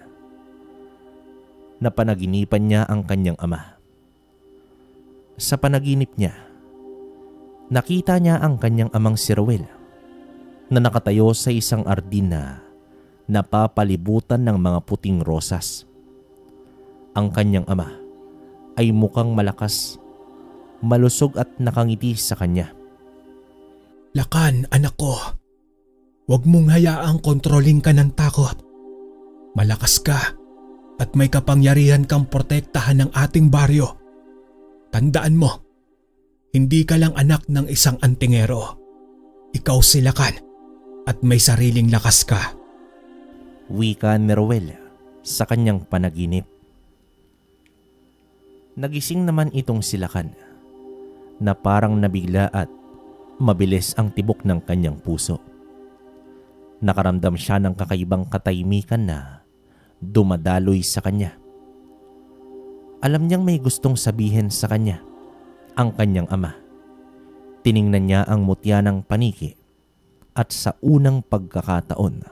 Napanaginipan niya ang kanyang ama. Sa panaginip niya, nakita niya ang kanyang amang si Rowel na nakatayo sa isang ardin na napapalibutan ng mga puting rosas. Ang kanyang ama ay mukhang malakas, malusog at nakangiti sa kanya. Lakan, anak ko. Huwag mong hayaang kontroling ka ng takot. Malakas ka at may kapangyarihan kang protektahan ng ating baryo. Tandaan mo, Hindi ka lang anak ng isang antingero. Ikaw si Lakan at may sariling lakas ka. Wika ni Ruel sa kanyang panaginip. Nagising naman itong si Lakan na parang nabigla at mabilis ang tibok ng kanyang puso. Nakaramdam siya ng kakaibang katahimikan na dumadaloy sa kanya. Alam niyang may gustong sabihin sa kanya ang kanyang ama. Tiningnan niya ang mutya ng paniki at sa unang pagkakataon,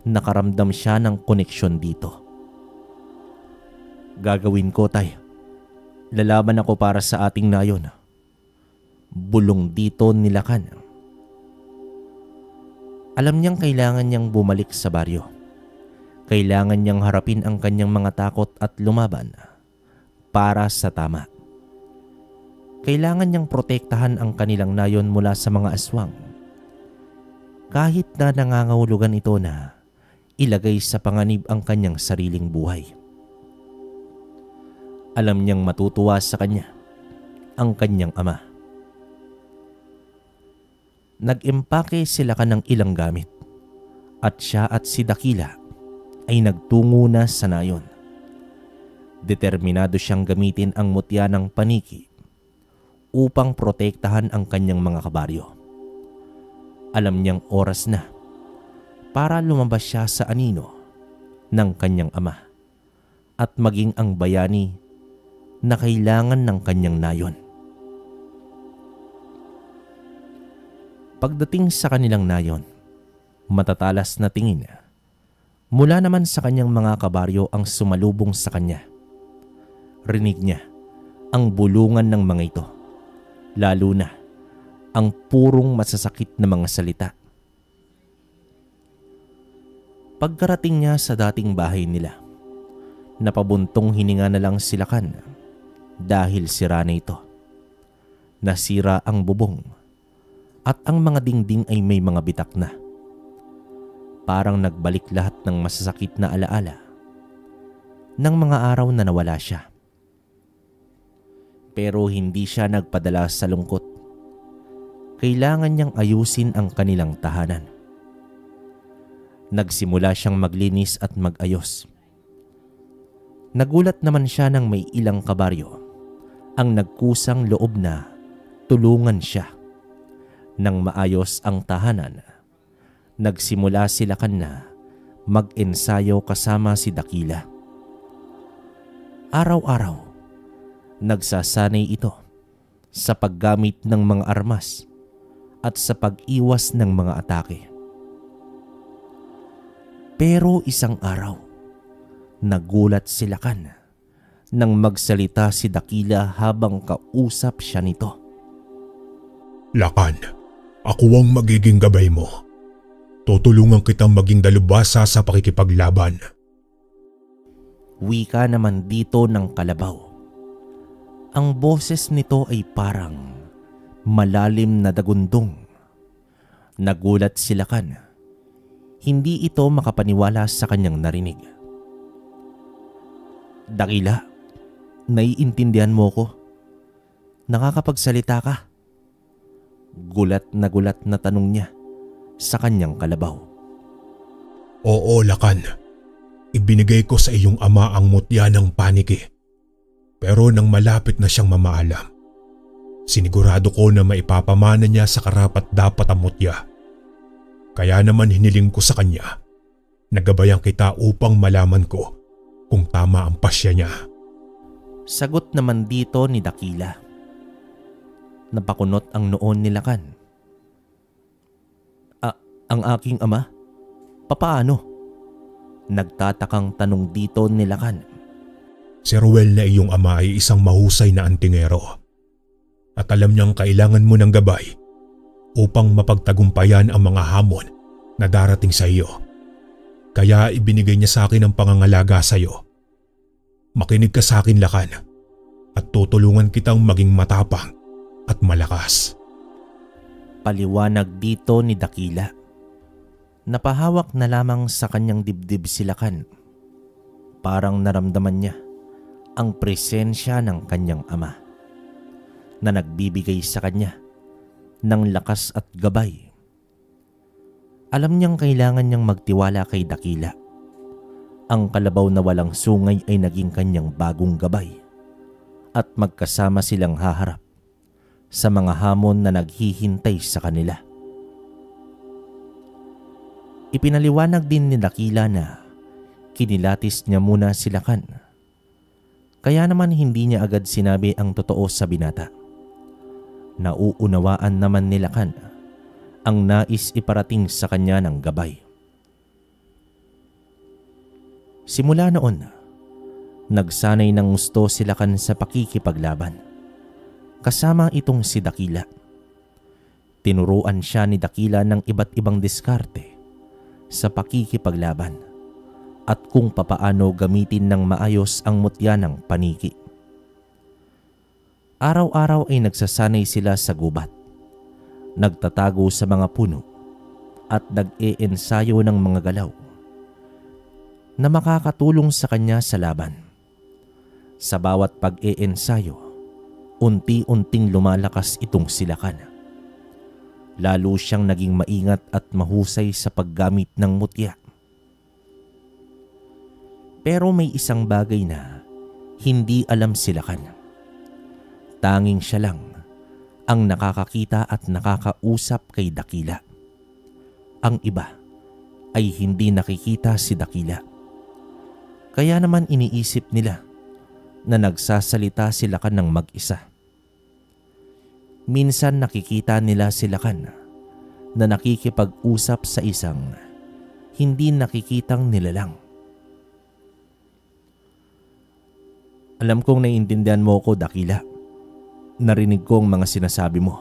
nakaramdam siya ng koneksyon dito. Gagawin ko, tay. Lalaban ako para sa ating nayon. Bulong dito ni Lakan. Alam niyang kailangan niyang bumalik sa baryo. Kailangan niyang harapin ang kanyang mga takot at lumaban para sa tama. Kailangan niyang protektahan ang kanilang nayon mula sa mga aswang. Kahit na nangangahulugan ito na ilagay sa panganib ang kanyang sariling buhay. Alam niyang matutuwa sa kanya ang kanyang ama. Nag-impake sila ng ilang gamit at siya at si Dakila ay nagtungo na sa nayon. Determinado siyang gamitin ang mutya ng paniki upang protektahan ang kanyang mga kabaryo. Alam niyang oras na para lumabas siya sa anino ng kanyang ama at maging ang bayani na kailangan ng kanyang nayon. Pagdating sa kanilang nayon, matatalas na tingin mula naman sa kanyang mga kabaryo ang sumalubong sa kanya. Rinig niya ang bulungan ng mga ito, lalo na ang purong masasakit na mga salita. Pagkarating niya sa dating bahay nila, napabuntong hininga na lang si Lakan dahil sira na ito. Nasira ang bubong at ang mga dingding ay may mga bitak na. Parang nagbalik lahat ng masasakit na alaala ng mga araw na nawala siya. Pero hindi siya nagpadala sa lungkot. Kailangan niyang ayusin ang kanilang tahanan. Nagsimula siyang maglinis at mag-ayos. Nagulat naman siya nang may ilang kabaryo ang nagkusang loob na tulungan siya. Nang maayos ang tahanan, nagsimula si Lakan na mag-ensayo kasama si Dakila. Araw-araw, nagsasanay ito sa paggamit ng mga armas at sa pag-iwas ng mga atake. Pero isang araw, nagulat si Lakan nang magsalita si Dakila habang kausap siya nito. Lakan, ako ang magiging gabay mo. Tutulungan kitang maging dalubhasa sa pakikipaglaban. Wika naman dito ng kalabaw. Ang boses nito ay parang malalim na dagundong. Nagulat si Lakan. Hindi ito makapaniwala sa kanyang narinig. Dakila, naiintindihan mo ko? Nakakapagsalita ka? Gulat na tanong niya sa kanyang kalabaw. Oo, Lakan. Ibinigay ko sa iyong ama ang mutya ng paniki. Pero nang malapit na siyang mamaalam, sinigurado ko na maipapamana niya sa karapat-dapat ang mutya. Kaya naman hiniling ko sa kanya, nagabayan kita upang malaman ko kung tama ang pasya niya. Sagot naman dito ni Dakila. Napakunot ang noon ni Lakan. Ang aking ama? Papaano? Nagtatakang tanong dito ni Lakan. Si Ruel na iyong ama ay isang mahusay na antingero. At alam niyang kailangan mo ng gabay upang mapagtagumpayan ang mga hamon na darating sa iyo. Kaya ibinigay niya sa akin ang pangangalaga sa iyo. Makinig ka sa akin, Lakan, at tutulungan kitang maging matapang at malakas. Paliwanag dito ni Dakila. Napahawak na lamang sa kanyang dibdib si Lakan. Parang naramdaman niya ang presensya ng kanyang ama. na nagbibigay sa kanya ng lakas at gabay. Alam niyang kailangan niyang magtiwala kay Dakila. Ang kalabaw na walang sungay ay naging kanyang bagong gabay at magkasama silang haharap sa mga hamon na naghihintay sa kanila. Ipinaliwanag din ni Dakila na kinilatis niya muna si Lakan. Kaya naman hindi niya agad sinabi ang totoo sa binata. Nauunawaan naman ni Lakan ang nais iparating sa kanya ng gabay. Simula noon, nagsanay ng gusto si Lakan sa pakikipaglaban. Kasama itong si Dakila. Tinuruan siya ni Dakila ng iba't ibang diskarte sa pakikipaglaban at kung papaano gamitin ng maayos ang mutya ng paniki. Araw-araw ay nagsasanay sila sa gubat, nagtatago sa mga puno at nag-iensayo ng mga galaw na makakatulong sa kanya sa laban. Sa bawat pag-iensayo, unti-unting lumalakas itong si Lakan. Lalo siyang naging maingat at mahusay sa paggamit ng mutya. Pero may isang bagay na hindi alam si Lakan. Tanging siya lang ang nakakakita at nakakausap kay Dakila. Ang iba ay hindi nakikita si Dakila. Kaya naman iniisip nila na nagsasalita si Lakan ng mag-isa. Minsan nakikita nila si Lakan na nakikipag-usap sa isang hindi nakikitang nilalang. Alam kong naiintindihan mo ko, Dakila. Narinig ko ang mga sinasabi mo.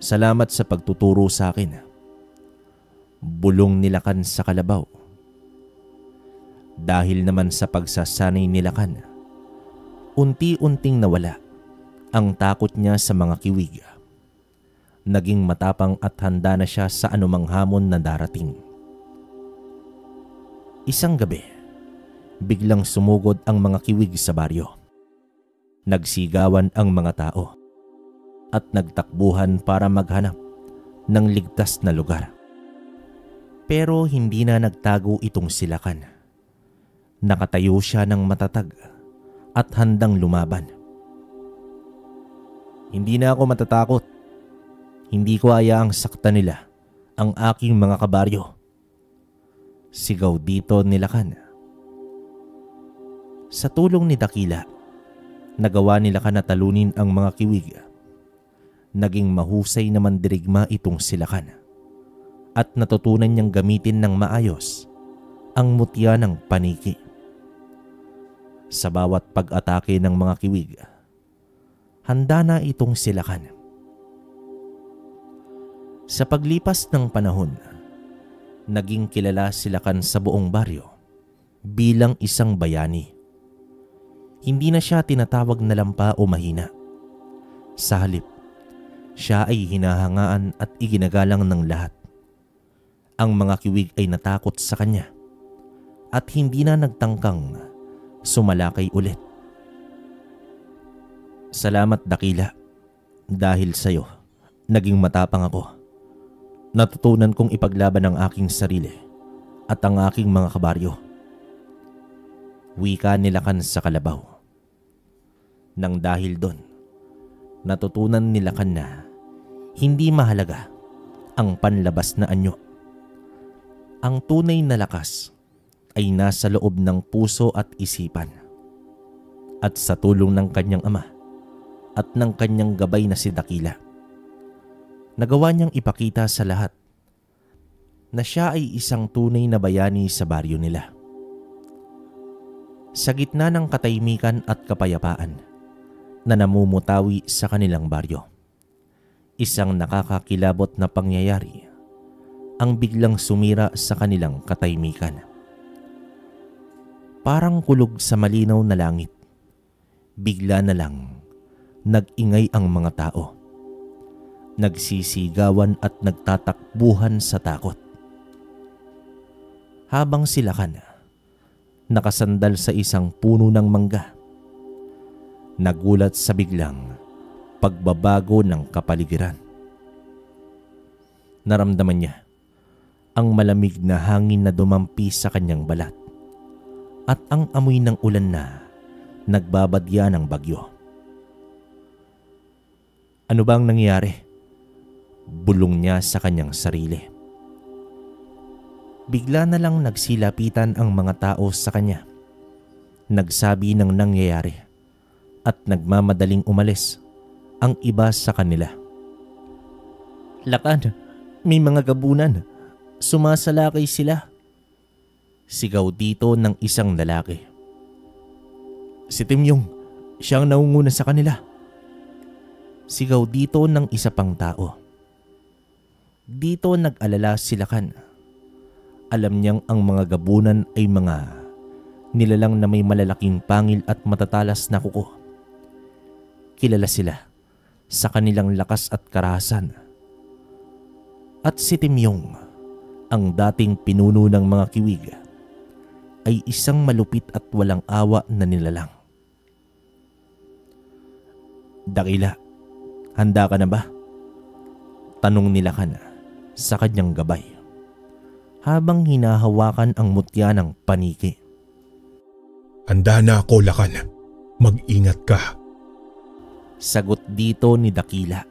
Salamat sa pagtuturo sa akin. Bulong ni Lakan sa kalabaw. Dahil naman sa pagsasanay ni Lakan, unti-unting nawala ang takot niya sa mga kiwig. Naging matapang at handa na siya sa anumang hamon na darating. Isang gabi, biglang sumugod ang mga kiwig sa baryo. Nagsigawan ang mga tao at nagtakbuhan para maghanap ng ligtas na lugar. Pero hindi na nagtago itong si Lakan. Nakatayo siya ng matatag at handang lumaban. Hindi na ako matatakot. Hindi ko hayaang saktan nila ang aking mga kabaryo. Sigaw dito ni Lakan. Sa tulong ni Dakila, nagawa ni Lakan na talunin ang mga kiwig. Naging mahusay na mandirigma itong si Lakan at natutunan niyang gamitin ng maayos ang mutya ng paniki. Sa bawat pag-atake ng mga kiwig, handa na itong si Lakan. Sa paglipas ng panahon, naging kilala si Lakan sa buong baryo bilang isang bayani. Hindi na siya tinatawag na lampa o mahina. Sa halip, siya ay hinahangaan at iginagalang ng lahat. Ang mga kiwig ay natakot sa kanya at hindi na nagtangkang sumalakay ulit. Salamat, Dakila. Dahil sa'yo, naging matapang ako. Natutunan kong ipaglaban ang aking sarili at ang aking mga kabaryo. Wika ni Lakan sa kalabaw. Nang dahil doon, natutunan ni Lakan na hindi mahalaga ang panlabas na anyo. Ang tunay na lakas ay nasa loob ng puso at isipan. At sa tulong ng kanyang ama at ng kanyang gabay na si Dakila, nagawa niyang ipakita sa lahat na siya ay isang tunay na bayani sa baryo nila. Sa gitna ng katahimikan at kapayapaan na namumutawi sa kanilang baryo, isang nakakakilabot na pangyayari ang biglang sumira sa kanilang katahimikan. Parang kulog sa malinaw na langit, bigla na lang nag-ingay ang mga tao. Nagsisigawan at nagtatakbuhan sa takot. Habang si Lakan nakasandal sa isang puno ng mangga, nagulat sa biglang pagbabago ng kapaligiran. Naramdaman niya ang malamig na hangin na dumampi sa kanyang balat at ang amoy ng ulan na nagbabadya ng bagyo. Ano bang nangyari? Bulong niya sa kanyang sarili. Bigla na lang nagsilapitan ang mga tao sa kanya. Nagsabi ng nangyayari at nagmamadaling umalis ang iba sa kanila. "Lakan, may mga gabunan. Sumasalakay sila." Sigaw dito ng isang lalaki. "Si Timyong, siya ang naunguna sa kanila." Sigaw dito ng isa pang tao. Dito nag-alala si Lakan. Alam niyang ang mga gabunan ay mga nilalang na may malalaking pangil at matatalas na kuko. Kilala sila sa kanilang lakas at karahasan. At si Timyong, ang dating pinuno ng mga kiwig, ay isang malupit at walang awa na nilalang. "Dakila, handa ka na ba?" Tanong ni Lakan sa kanyang gabay habang hinahawakan ang mutya ng paniki. "Handa na ako, Lakan. Mag-ingat ka." Sagot dito ni Dakila.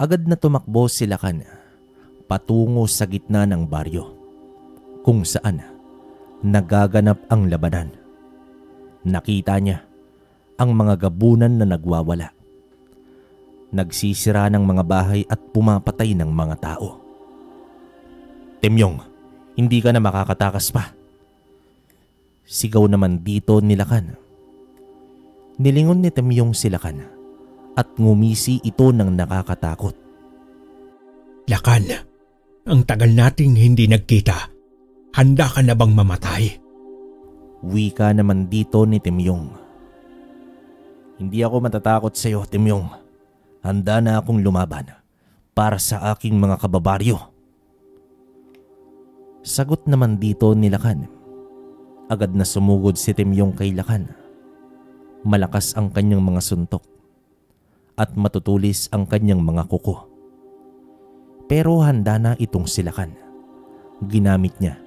Agad na tumakbo si Lakan patungo sa gitna ng baryo kung saan nagaganap ang labanan. Nakita niya ang mga gabunan na nagwawala. Nagsisira ng mga bahay at pumapatay ng mga tao. "Timyong, hindi ka na makakatakas pa." Sigaw naman dito ni Lakan. Nilingon ni Timyong si Lakan at ngumisi ito ng nakakatakot. "Lakan, ang tagal nating hindi nagkita. Handa ka na bang mamatay?" Wika naman dito ni Timyong. "Hindi ako matatakot sa iyo, Timyong. Handa na akong lumaban para sa aking mga kababaryo." Sagot naman dito ni Lakan. Agad na sumugod si Timyong kay Lakan. Malakas ang kanyang mga suntok at matutulis ang kanyang mga kuko. Pero handa na itong si Lakan. Ginamit niya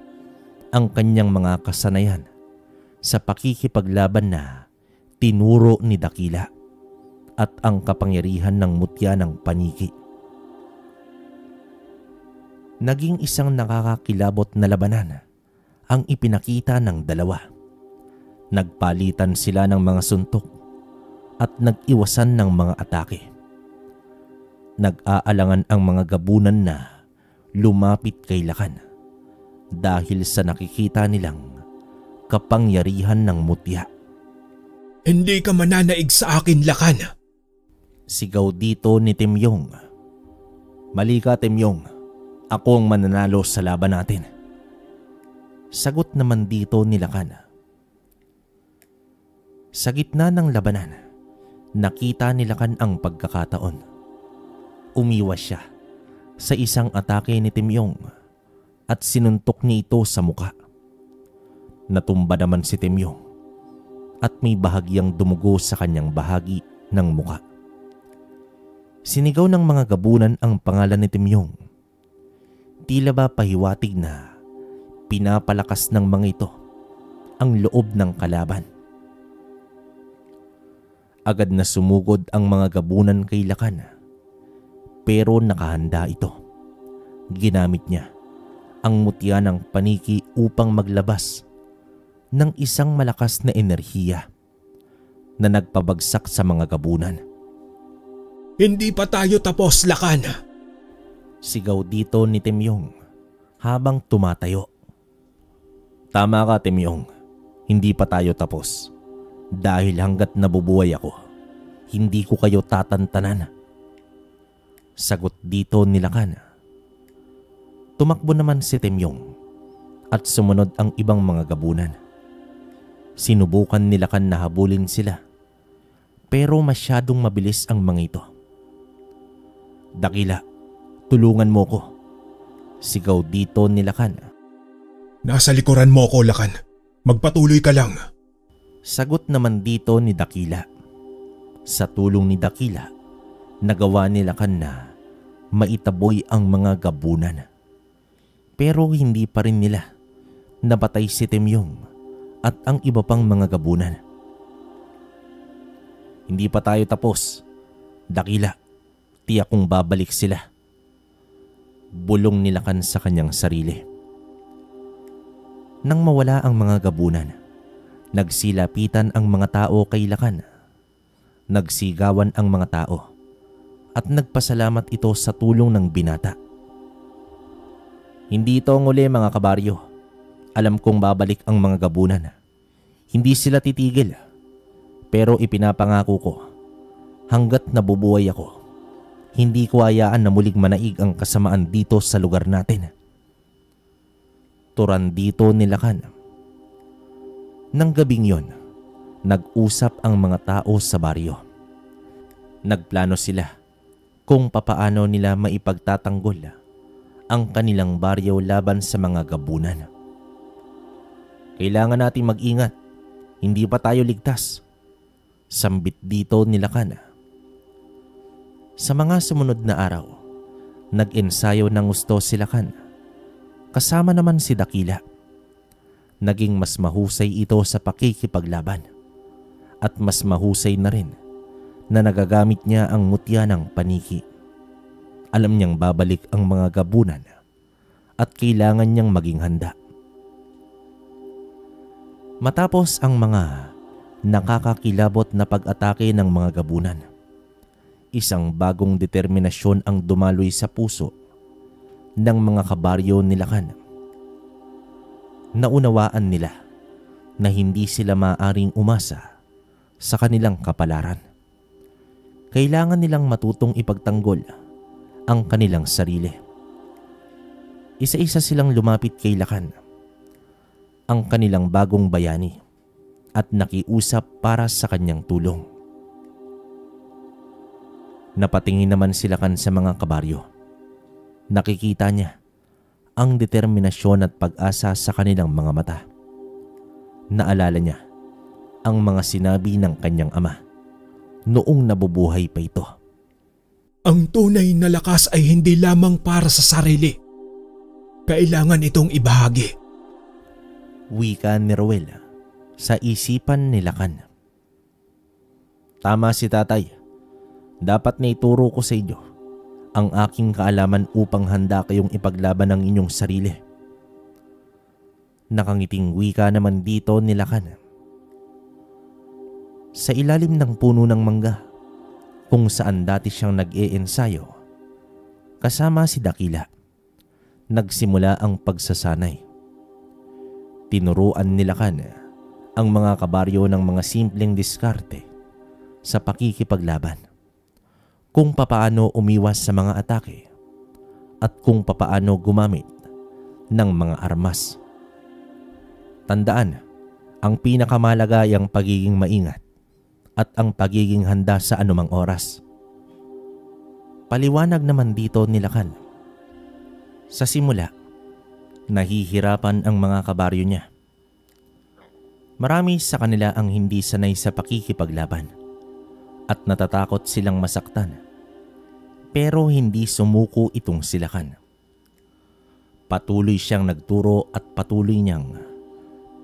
ang kanyang mga kasanayan sa pakikipaglaban na tinuro ni Dakila at ang kapangyarihan ng mutya ng paniki. Naging isang nakakakilabot na labanan ang ipinakita ng dalawa. Nagpalitan sila ng mga suntok at nag-iwasan ng mga atake. Nag-aalangan ang mga gabunan na lumapit kay Lakan dahil sa nakikita nilang kapangyarihan ng mutya. "Hindi ka mananaig sa akin, Lakan." Sigaw dito ni Timyong. "Mali ka, Timyong. Ako ang mananalo sa laban natin." Sagot naman dito ni Lakan. Sa gitna ng labanan, nakita ni Lakan ang pagkakataon. Umiwas siya sa isang atake ni Timyong at sinuntok niya ito sa muka. Natumba naman si Timyong at may bahagyang dumugo sa kanyang bahagi ng muka. Sinigaw ng mga gabunan ang pangalan ni Timyong. Tila ba pahiwatig na pinapalakas ng mga ito ang loob ng kalaban. Agad na sumugod ang mga gabunan kay Lakan, pero nakahanda ito. Ginamit niya ang mutya ng paniki upang maglabas ng isang malakas na enerhiya na nagpabagsak sa mga gabunan. "Hindi pa tayo tapos, Lakan." Sigaw dito ni Timyong habang tumatayo. "Tama ka, Timyong. Hindi pa tayo tapos. Dahil hanggat nabubuhay ako, hindi ko kayo tatantanan." Sagot dito ni Lakan. Tumakbo naman si Timyong at sumunod ang ibang mga gabunan. Sinubukan ni Lakan na habulin sila, pero masyadong mabilis ang mga ito. "Dakila, tulungan mo ko." Sigaw dito ni Lakan. "Nasa likuran mo ko, Lakan. Magpatuloy ka lang." Sagot naman dito ni Dakila. Sa tulong ni Dakila, nagawa ni Lakan na maitaboy ang mga gabunan. Pero hindi pa rin nila napatay si Temyong at ang iba pang mga gabunan. Hindi pa tayo tapos. Dakila, tiyak kong babalik sila. Bulong ni Lakan sa kanyang sarili. Nang mawala ang mga gabunan, nagsilapitan ang mga tao kay Lakan. Nagsigawan ang mga tao at nagpasalamat ito sa tulong ng binata. Hindi ito ang uli, mga kabaryo. Alam kong babalik ang mga gabunan. Hindi sila titigil. Pero ipinapangako ko, hanggat nabubuhay ako, hindi ko hayaan na muling manaig ang kasamaan dito sa lugar natin. Turan dito ni Lakan. Nang gabing yon, nag-usap ang mga tao sa baryo. Nagplano sila kung papaano nila maipagtatanggol ang kanilang baryo laban sa mga gabunan. Kailangan nating mag-ingat. Hindi pa tayo ligtas. Sambit dito ni Lakan. Sa mga sumunod na araw, nag-ensayo ng gusto si Lakan. Kasama naman si Dakila. Naging mas mahusay ito sa pakikipaglaban. At mas mahusay na rin na nagagamit niya ang mutya ng paniki. Alam niyang babalik ang mga gabunan at kailangan niyang maging handa. Matapos ang mga nakakakilabot na pag-atake ng mga gabunan, isang bagong determinasyon ang dumaloy sa puso ng mga kabaryo ni Lakan. Naunawaan nila na hindi sila maaaring umasa sa kanilang kapalaran. Kailangan nilang matutong ipagtanggol ang kanilang sarili. Isa-isa silang lumapit kay Lakan, ang kanilang bagong bayani, at nakiusap para sa kanyang tulong. Napatingin naman si Lakan sa mga kabaryo. Nakikita niya ang determinasyon at pag-asa sa kanilang mga mata. Naalala niya ang mga sinabi ng kanyang ama noong nabubuhay pa ito. Ang tunay na lakas ay hindi lamang para sa sarili. Kailangan itong ibahagi. Wika ni Roel sa isipan ni Lakan. Tama si tatay. Dapat na ituro ko sa inyo ang aking kaalaman upang handa kayong ipaglaban ang inyong sarili. Nakangiting wika naman dito ni Lakan. Sa ilalim ng puno ng mangga, kung saan dati siyang nag-iensayo, kasama si Dakila, nagsimula ang pagsasanay. Tinuruan ni Lakan ang mga kabaryo ng mga simpleng diskarte sa pakikipaglaban, kung papaano umiwas sa mga atake at kung papaano gumamit ng mga armas. Tandaan, ang pinakamalaga ay ang pagiging maingat at ang pagiging handa sa anumang oras. Paliwanag naman dito ni Lakan. Sa simula, nahihirapan ang mga kabaryo niya. Marami sa kanila ang hindi sanay sa pakikipaglaban at natatakot silang masaktan. Pero hindi sumuko itong si Lakan. Patuloy siyang nagturo at patuloy niyang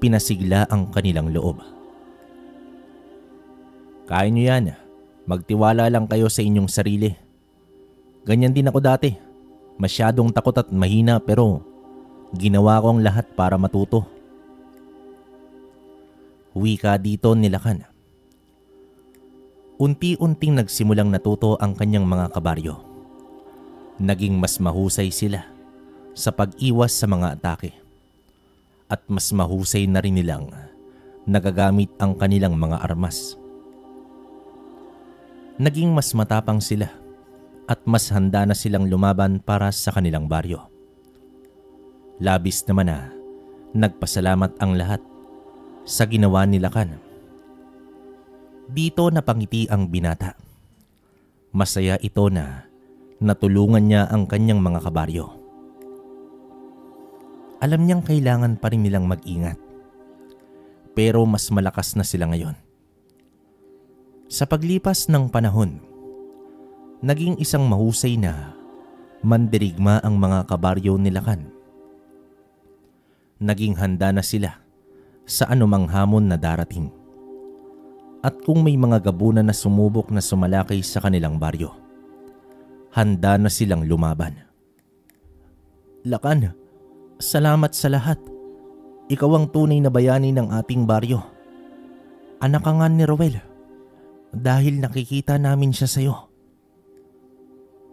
pinasigla ang kanilang loob. Kaya niyo yan. Magtiwala lang kayo sa inyong sarili. Ganyan din ako dati. Masyadong takot at mahina pero ginawa ko ang lahat para matuto. Wika dito ni Lakan. Unti-unting nagsimulang natuto ang kanyang mga kabaryo. Naging mas mahusay sila sa pag-iwas sa mga atake. At mas mahusay na rin nilang nagagamit ang kanilang mga armas. Naging mas matapang sila at mas handa na silang lumaban para sa kanilang baryo. Labis naman na nagpasalamat ang lahat sa ginawa ni Lakan. Dito napangiti ang binata. Masaya ito na natulungan niya ang kanyang mga kabaryo. Alam niyang kailangan pa rin nilang mag-ingat. Pero mas malakas na sila ngayon. Sa paglipas ng panahon, naging isang mahusay na mandirigma ang mga kabaryo ni Lakan. Naging handa na sila sa anumang hamon na darating. At kung may mga gabunan na sumubok na sumalakay sa kanilang baryo, handa na silang lumaban. Lakan, salamat sa lahat. Ikaw ang tunay na bayani ng ating baryo. Anak ka nga ni Rowel, dahil nakikita namin siya sa'yo.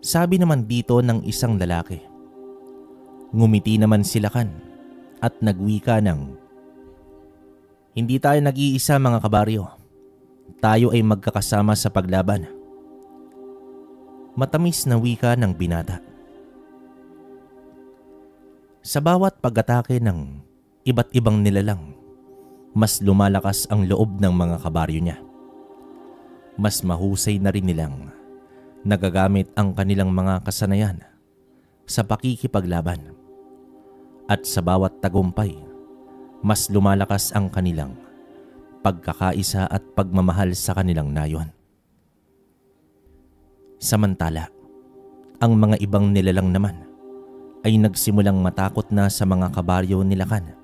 Sabi naman dito ng isang lalaki. Ngumiti naman si Lakan at nagwika ng, hindi tayo nag-iisa mga kabaryo. Tayo ay magkakasama sa paglaban. Matamis na wika ng binata. Sa bawat pag-atake ng iba't ibang nilalang, mas lumalakas ang loob ng mga kabaryo niya. Mas mahusay na rin nilang nagagamit ang kanilang mga kasanayan sa pakikipaglaban. At sa bawat tagumpay, mas lumalakas ang kanilang pagkakaisa at pagmamahal sa kanilang nayon. Samantala, ang mga ibang nilalang naman ay nagsimulang matakot na sa mga kabaryo ni Lakan.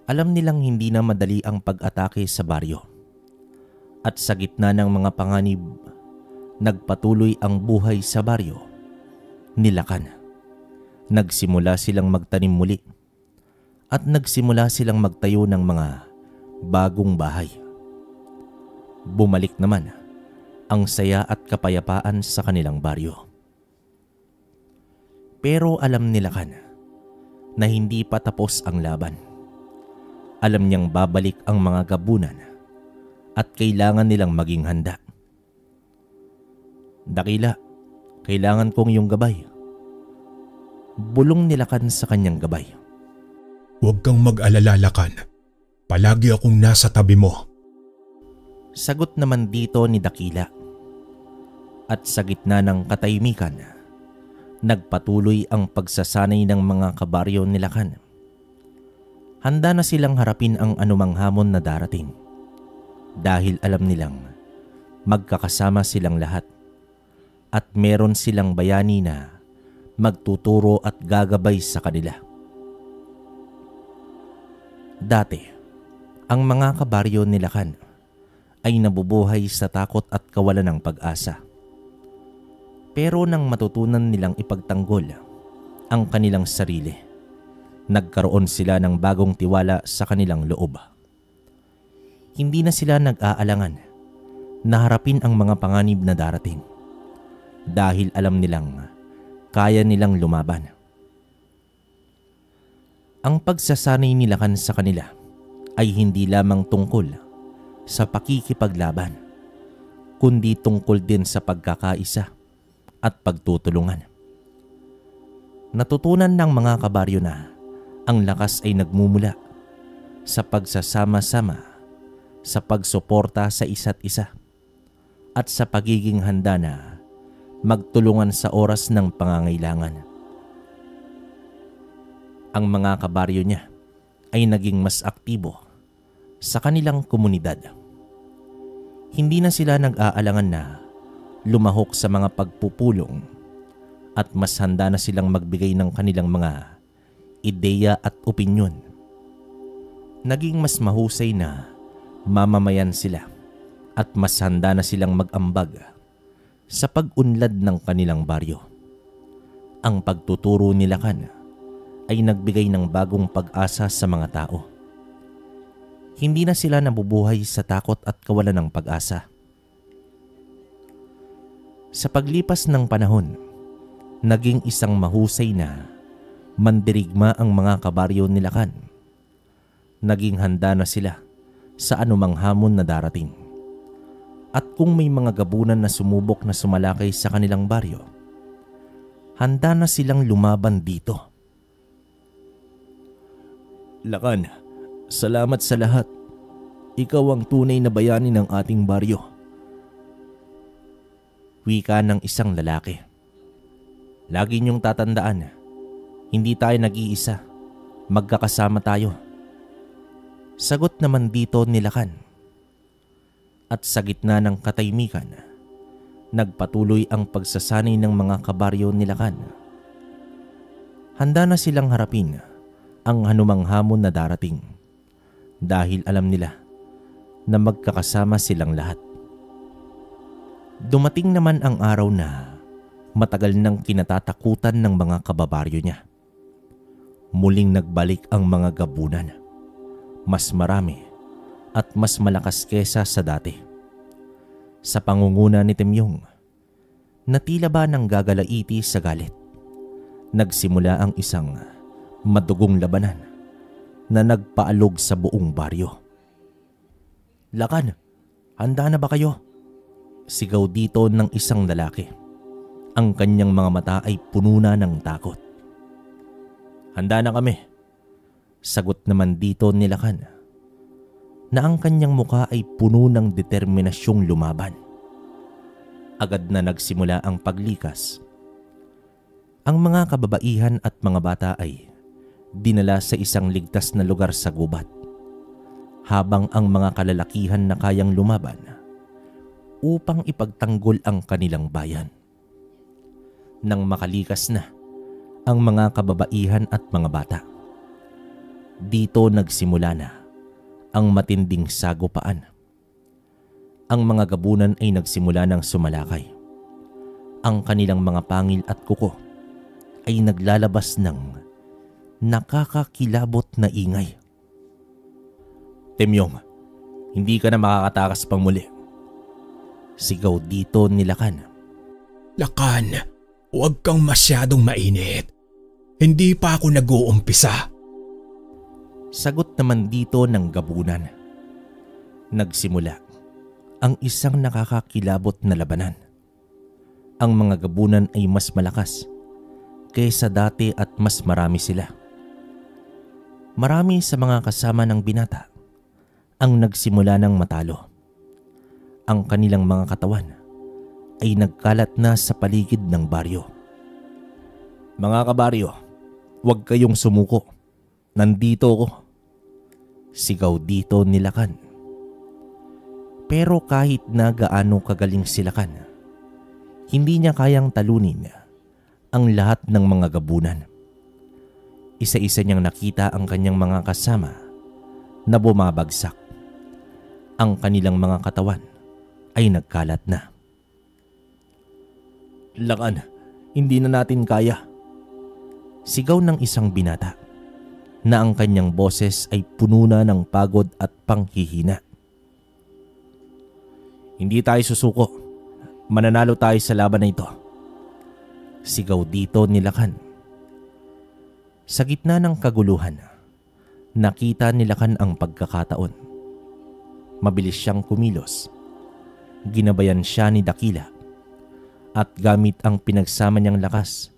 Alam nilang hindi na madali ang pag-atake sa baryo. At sa gitna ng mga panganib, nagpatuloy ang buhay sa baryo ni Lakan. Nagsimula silang magtanim muli at nagsimula silang magtayo ng mga bagong bahay. Bumalik naman ang saya at kapayapaan sa kanilang baryo. Pero alam ni Lakan na hindi pa tapos ang laban. Alam niyang babalik ang mga gabunan at kailangan nilang maging handa. Dakila, kailangan kong iyong gabay. Bulong ni Lakan sa kanyang gabay. Huwag kang mag-alala, Lakan. Palagi akong nasa tabi mo. Sagot naman dito ni Dakila. At sa gitna ng katahimikan, nagpatuloy ang pagsasanay ng mga kabaryo ni Lakan. Handa na silang harapin ang anumang hamon na darating. Dahil alam nilang magkakasama silang lahat at meron silang bayani na magtuturo at gagabay sa kanila. Dati, ang mga kabaryo ni Lakan ay nabubuhay sa takot at kawalan ng pag-asa. Pero nang matutunan nilang ipagtanggol ang kanilang sarili, nagkaroon sila ng bagong tiwala sa kanilang loob. Hindi na sila nag-aalangan na harapin ang mga panganib na darating dahil alam nilang kaya nilang lumaban. Ang pagsasanay ni Lakan sa kanila ay hindi lamang tungkol sa pakikipaglaban, kundi tungkol din sa pagkakaisa at pagtutulungan. Natutunan ng mga kabaryo na ang lakas ay nagmumula sa pagsasama-sama, sa pagsuporta sa isa't isa, at sa pagiging handa na magtulungan sa oras ng pangangailangan. Ang mga kabaryo niya ay naging mas aktibo sa kanilang komunidad. Hindi na sila nag-aalangan na lumahok sa mga pagpupulong at mas handa na silang magbigay ng kanilang mga ideya at opinyon. Naging mas mahusay na mamamayan sila at mas handa na silang mag-ambag sa pag-unlad ng kanilang baryo. Ang pagtuturo ni Lakan ay nagbigay ng bagong pag-asa sa mga tao. Hindi na sila nabubuhay sa takot at kawalan ng pag-asa. Sa paglipas ng panahon, naging isang mahusay na mandirigma ang mga kabaryo ni Lakan. Naging handa na sila sa anumang hamon na darating. At kung may mga gabunan na sumubok na sumalakay sa kanilang baryo, handa na silang lumaban dito. Lakan, salamat sa lahat. Ikaw ang tunay na bayani ng ating baryo. Wika ng isang lalaki. Lagi niyong tatandaan, hindi tayo nag-iisa. Magkakasama tayo. Sagot naman dito ni Lakan. At sa gitna ng katahimikan, nagpatuloy ang pagsasanay ng mga kabaryo ni Lakan. Handa na silang harapin ang anumang hamon na darating dahil alam nila na magkakasama silang lahat. Dumating naman ang araw na matagal nang kinatatakutan ng mga kababaryo niya. Muling nagbalik ang mga gabunan, mas marami at mas malakas kesa sa dati. Sa pangunguna ni Temyong, na tila ba nang gagalaiti sa galit, nagsimula ang isang madugong labanan na nagpaalog sa buong baryo. "Lakan, handa na ba kayo?" Sigaw dito ng isang lalaki. Ang kanyang mga mata ay puno na ng takot. "Handa na kami," sagot naman dito ni Lakan, na ang kanyang muka ay puno ng determinasyong lumaban. Agad na nagsimula ang paglikas. Ang mga kababaihan at mga bata ay dinala sa isang ligtas na lugar sa gubat, habang ang mga kalalakihan na kayang lumaban upang ipagtanggol ang kanilang bayan. Nang makalikas na ang mga kababaihan at mga bata, dito nagsimula na ang matinding sagupaan. Ang mga gabunan ay nagsimula ng sumalakay. Ang kanilang mga pangil at kuko ay naglalabas ng nakakakilabot na ingay. "Temyong, hindi ka na makakatakas pang muli," sigaw dito ni Lakan. "Lakan, huwag kang masyadong mainit. Hindi pa ako nag-uumpisa." Sagot naman dito ng gabunan. Nagsimula ang isang nakakakilabot na labanan. Ang mga gabunan ay mas malakas kaysa dati at mas marami sila. Marami sa mga kasama ng binata ang nagsimula ng matalo. Ang kanilang mga katawan ay nagkalat na sa paligid ng baryo. "Mga kabaryo, huwag kayong sumuko. Nandito ako," sigaw dito ni Lakan. Pero kahit na gaano kagaling si Lakan, hindi niya kayang talunin ang lahat ng mga gabunan. Isa-isa niyang nakita ang kanyang mga kasama na bumabagsak. Ang kanilang mga katawan ay nagkalat na. "Lakan, hindi na natin kaya," sigaw ng isang binata na ang kanyang boses ay puno na ng pagod at panghihina. "Hindi tayo susuko. Mananalo tayo sa laban na ito," sigaw dito ni Lakan. Sa gitna ng kaguluhan, nakita ni Lakan ang pagkakataon. Mabilis siyang kumilos. Ginabayan siya ni Dakila at gamit ang pinagsama niyang lakas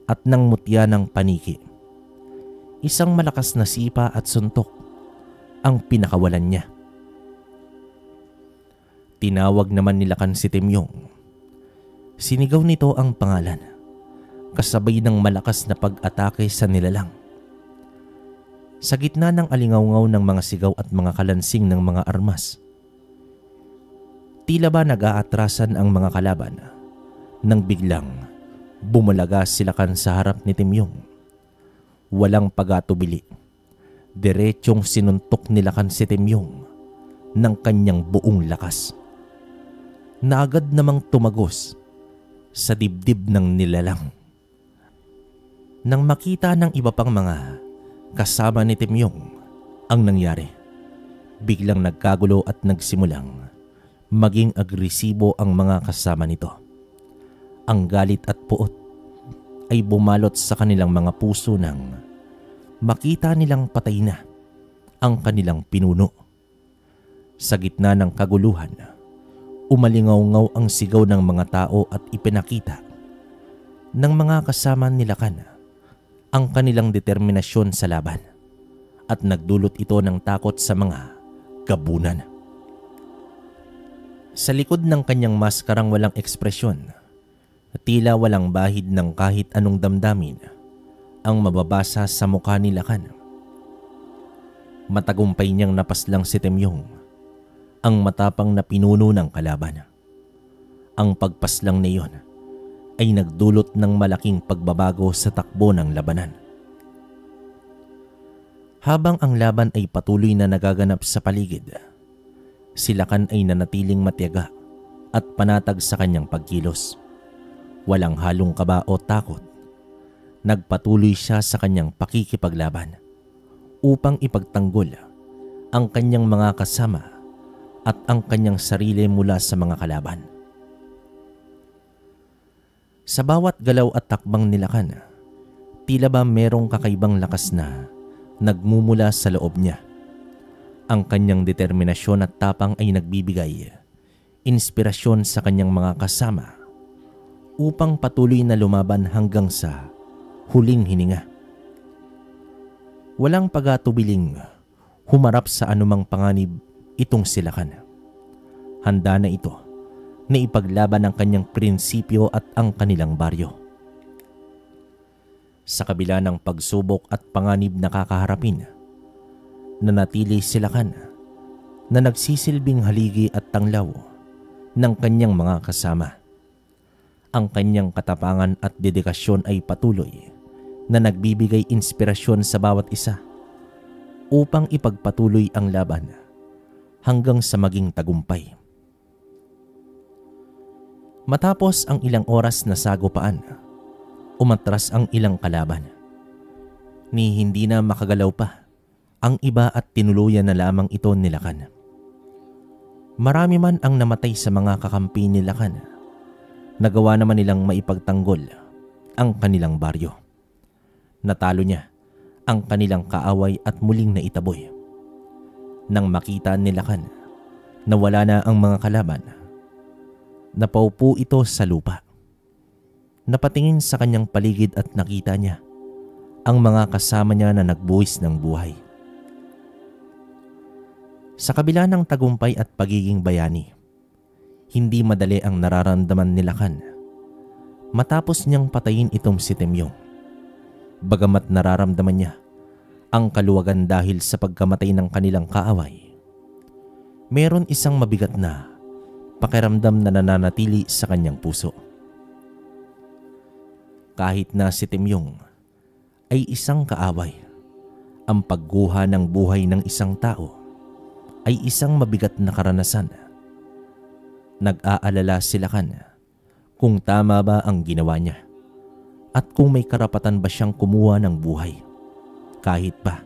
at ng mutya ng paniki, isang malakas na sipa at suntok ang pinakawalan niya. Tinawag naman ni Lakan si Temyong. Sinigaw nito ang pangalan, kasabay ng malakas na pag-atake sa nilalang. Sa gitna ng alingawngaw ng mga sigaw at mga kalansing ng mga armas, tila ba nag-aatrasan ang mga kalaban nang biglang bumalaga si Lakan sa harap ni Temyong. Walang pag-atubili, diretsyong sinuntok ni Lakan si Temyong ng kanyang buong lakas, na agad namang tumagos sa dibdib ng nilalang. Nang makita ng iba pang mga kasama ni Temyong ang nangyari, biglang nagkagulo at nagsimulang maging agresibo ang mga kasama nito. Ang galit at puot ay bumalot sa kanilang mga puso nang makita nilang patay na ang kanilang pinuno. Sa gitna ng kaguluhan, umalingaw-ngaw ang sigaw ng mga tao at ipinakita ng mga kasama ni Lakan ang kanilang determinasyon sa laban, at nagdulot ito ng takot sa mga gabunan. Sa likod ng kanyang maskarang walang ekspresyon, tila walang bahid ng kahit anong damdamin ang mababasa sa mukha ni Lakan. Matagumpay niyang napaslang si Temyong ang matapang na pinuno ng kalaban. Ang pagpaslang na iyon ay nagdulot ng malaking pagbabago sa takbo ng labanan. Habang ang laban ay patuloy na nagaganap sa paligid, si Lakan ay nanatiling matiyaga at panatag sa kanyang pagkilos. Walang halong kaba o takot. Nagpatuloy siya sa kanyang pakikipaglaban upang ipagtanggol ang kanyang mga kasama at ang kanyang sarili mula sa mga kalaban. Sa bawat galaw at takbang ni Lakan, tila ba merong kakaibang lakas na nagmumula sa loob niya. Ang kanyang determinasyon at tapang ay nagbibigay inspirasyon sa kanyang mga kasama upang patuloy na lumaban hanggang sa huling hininga. Walang pag-atubiling humarap sa anumang panganib itong si Lakan. Handa na ito na ipaglaban ang kanyang prinsipyo at ang kanilang baryo. Sa kabila ng pagsubok at panganib na kakaharapin, nanatili si Lakan na nagsisilbing haligi at tanglaw ng kanyang mga kasama. Ang kanyang katapangan at dedikasyon ay patuloy na nagbibigay inspirasyon sa bawat isa upang ipagpatuloy ang laban hanggang sa maging tagumpay. Matapos ang ilang oras na sagupaan, umatras ang ilang kalaban. Ni hindi na makagalaw pa ang iba at tinuluyan na lamang ito ni Lakan. Marami man ang namatay sa mga kakampi ni Lakan, nagawa naman nilang maipagtanggol ang kanilang baryo. Natalo niya ang kanilang kaaway at muling naitaboy. Nang makita ni Lakan na wala na ang mga kalaban, napaupo ito sa lupa. Napatingin sa kanyang paligid at nakita niya ang mga kasama niya na nagbuwis ng buhay. Sa kabila ng tagumpay at pagiging bayani, hindi madali ang nararamdaman ni Lakan matapos niyang patayin itong si Temyong. Bagamat nararamdaman niya ang kaluwagan dahil sa pagkamatay ng kanilang kaaway, meron isang mabigat na pakiramdam na nananatili sa kanyang puso. Kahit na si Temyong ay isang kaaway, ang pagguha ng buhay ng isang tao ay isang mabigat na karanasan. Nag-aalala si Lakan kung tama ba ang ginawa niya at kung may karapatan ba siyang kumuha ng buhay. Kahit pa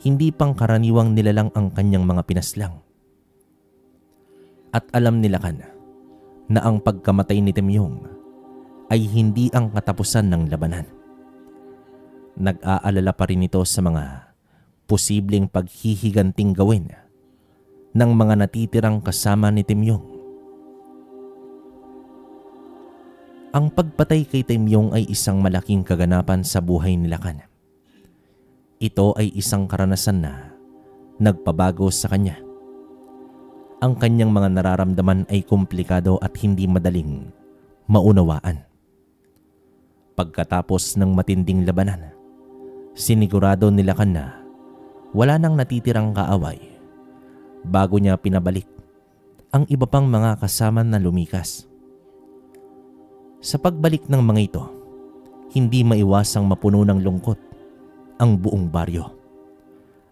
hindi pangkaraniwang nilalang ang kanyang mga pinaslang. At alam ni Lakan na ang pagkamatay ni Temyong ay hindi ang katapusan ng labanan. Nag-aalala pa rin ito sa mga posibleng paghihiganting gawin ng mga natitirang kasama ni Temyong. Ang pagpatay kay Temyong ay isang malaking kaganapan sa buhay ni Lakan. Ito ay isang karanasan na nagpabago sa kanya. Ang kanyang mga nararamdaman ay komplikado at hindi madaling maunawaan. Pagkatapos ng matinding labanan, sinigurado ni Lakan na wala nang natitirang kaaway bago niya pinabalik ang iba pang mga kasama na lumikas. Sa pagbalik ng mga ito, hindi maiwasang mapuno ng lungkot ang buong baryo.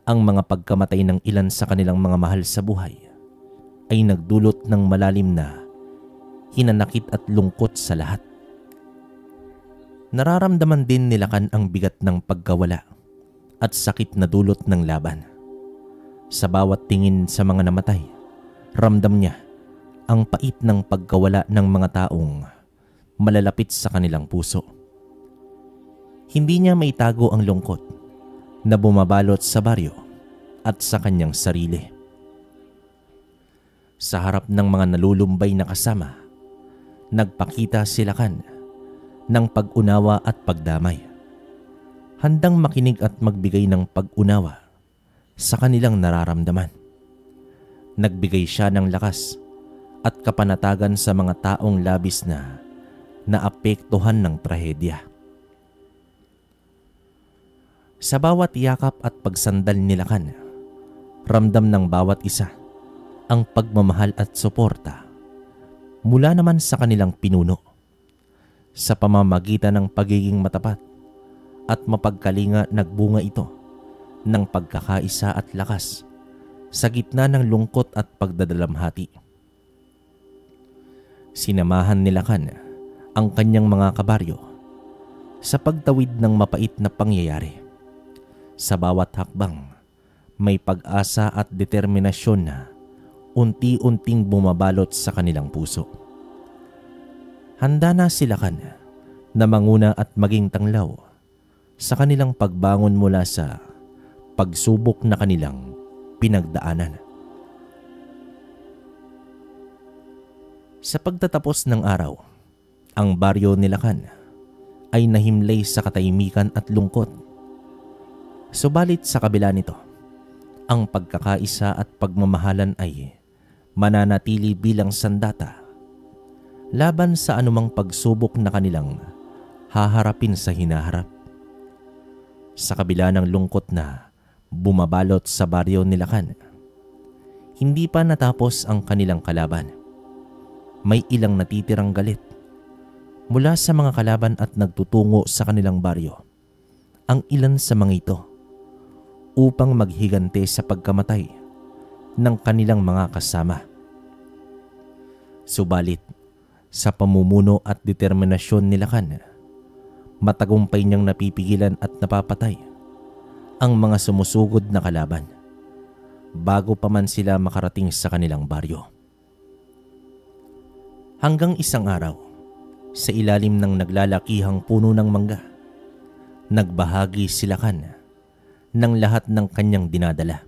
Ang mga pagkamatay ng ilan sa kanilang mga mahal sa buhay ay nagdulot ng malalim na hinanakit at lungkot sa lahat. Nararamdaman din ni Lakan ang bigat ng pagkawala at sakit na dulot ng laban. Sa bawat tingin sa mga namatay, ramdam niya ang pait ng pagkawala ng mga taong malalapit sa kanilang puso. Hindi niya maitago ang lungkot na bumabalot sa baryo at sa kanyang sarili. Sa harap ng mga nalulumbay na kasama, nagpakita si Lakan ng pag-unawa at pagdamay. Handang makinig at magbigay ng pag-unawa sa kanilang nararamdaman. Nagbigay siya ng lakas at kapanatagan sa mga taong labis na naapektuhan ng trahedya. Sa bawat yakap at pagsandal ni Lakan, ramdam ng bawat isa ang pagmamahal at suporta mula naman sa kanilang pinuno sa pamamagitan ng pagiging matapat at mapagkalinga. Nagbunga ito ng pagkakaisa at lakas sa gitna ng lungkot at pagdadalamhati. Sinamahan ni Lakan ang kanyang mga kabaryo sa pagtawid ng mapait na pangyayari. Sa bawat hakbang, may pag-asa at determinasyon na unti-unting bumabalot sa kanilang puso. Handa na si Lakan na manguna at maging tanglaw sa kanilang pagbangon mula sa pagsubok na kanilang pinagdaanan. Sa pagtatapos ng araw, ang baryo ni Lakan ay nahimlay sa katahimikan at lungkot. Subalit sa kabila nito, ang pagkakaisa at pagmamahalan ay mananatili bilang sandata laban sa anumang pagsubok na kanilang haharapin sa hinaharap. Sa kabila ng lungkot na bumabalot sa baryo ni Lakan, hindi pa natapos ang kanilang kalaban. May ilang natitirang galit mula sa mga kalaban at nagtutungo sa kanilang baryo. Ang ilan sa mga ito upang maghigante sa pagkamatay ng kanilang mga kasama. Subalit, sa pamumuno at determinasyon ni Lakan, matagumpay niyang napipigilan at napapatay ang mga sumusugod na kalaban bago pa man sila makarating sa kanilang baryo. Hanggang isang araw, sa ilalim ng naglalakihang puno ng mangga, nagbahagi si Lakan ng lahat ng kanyang dinadala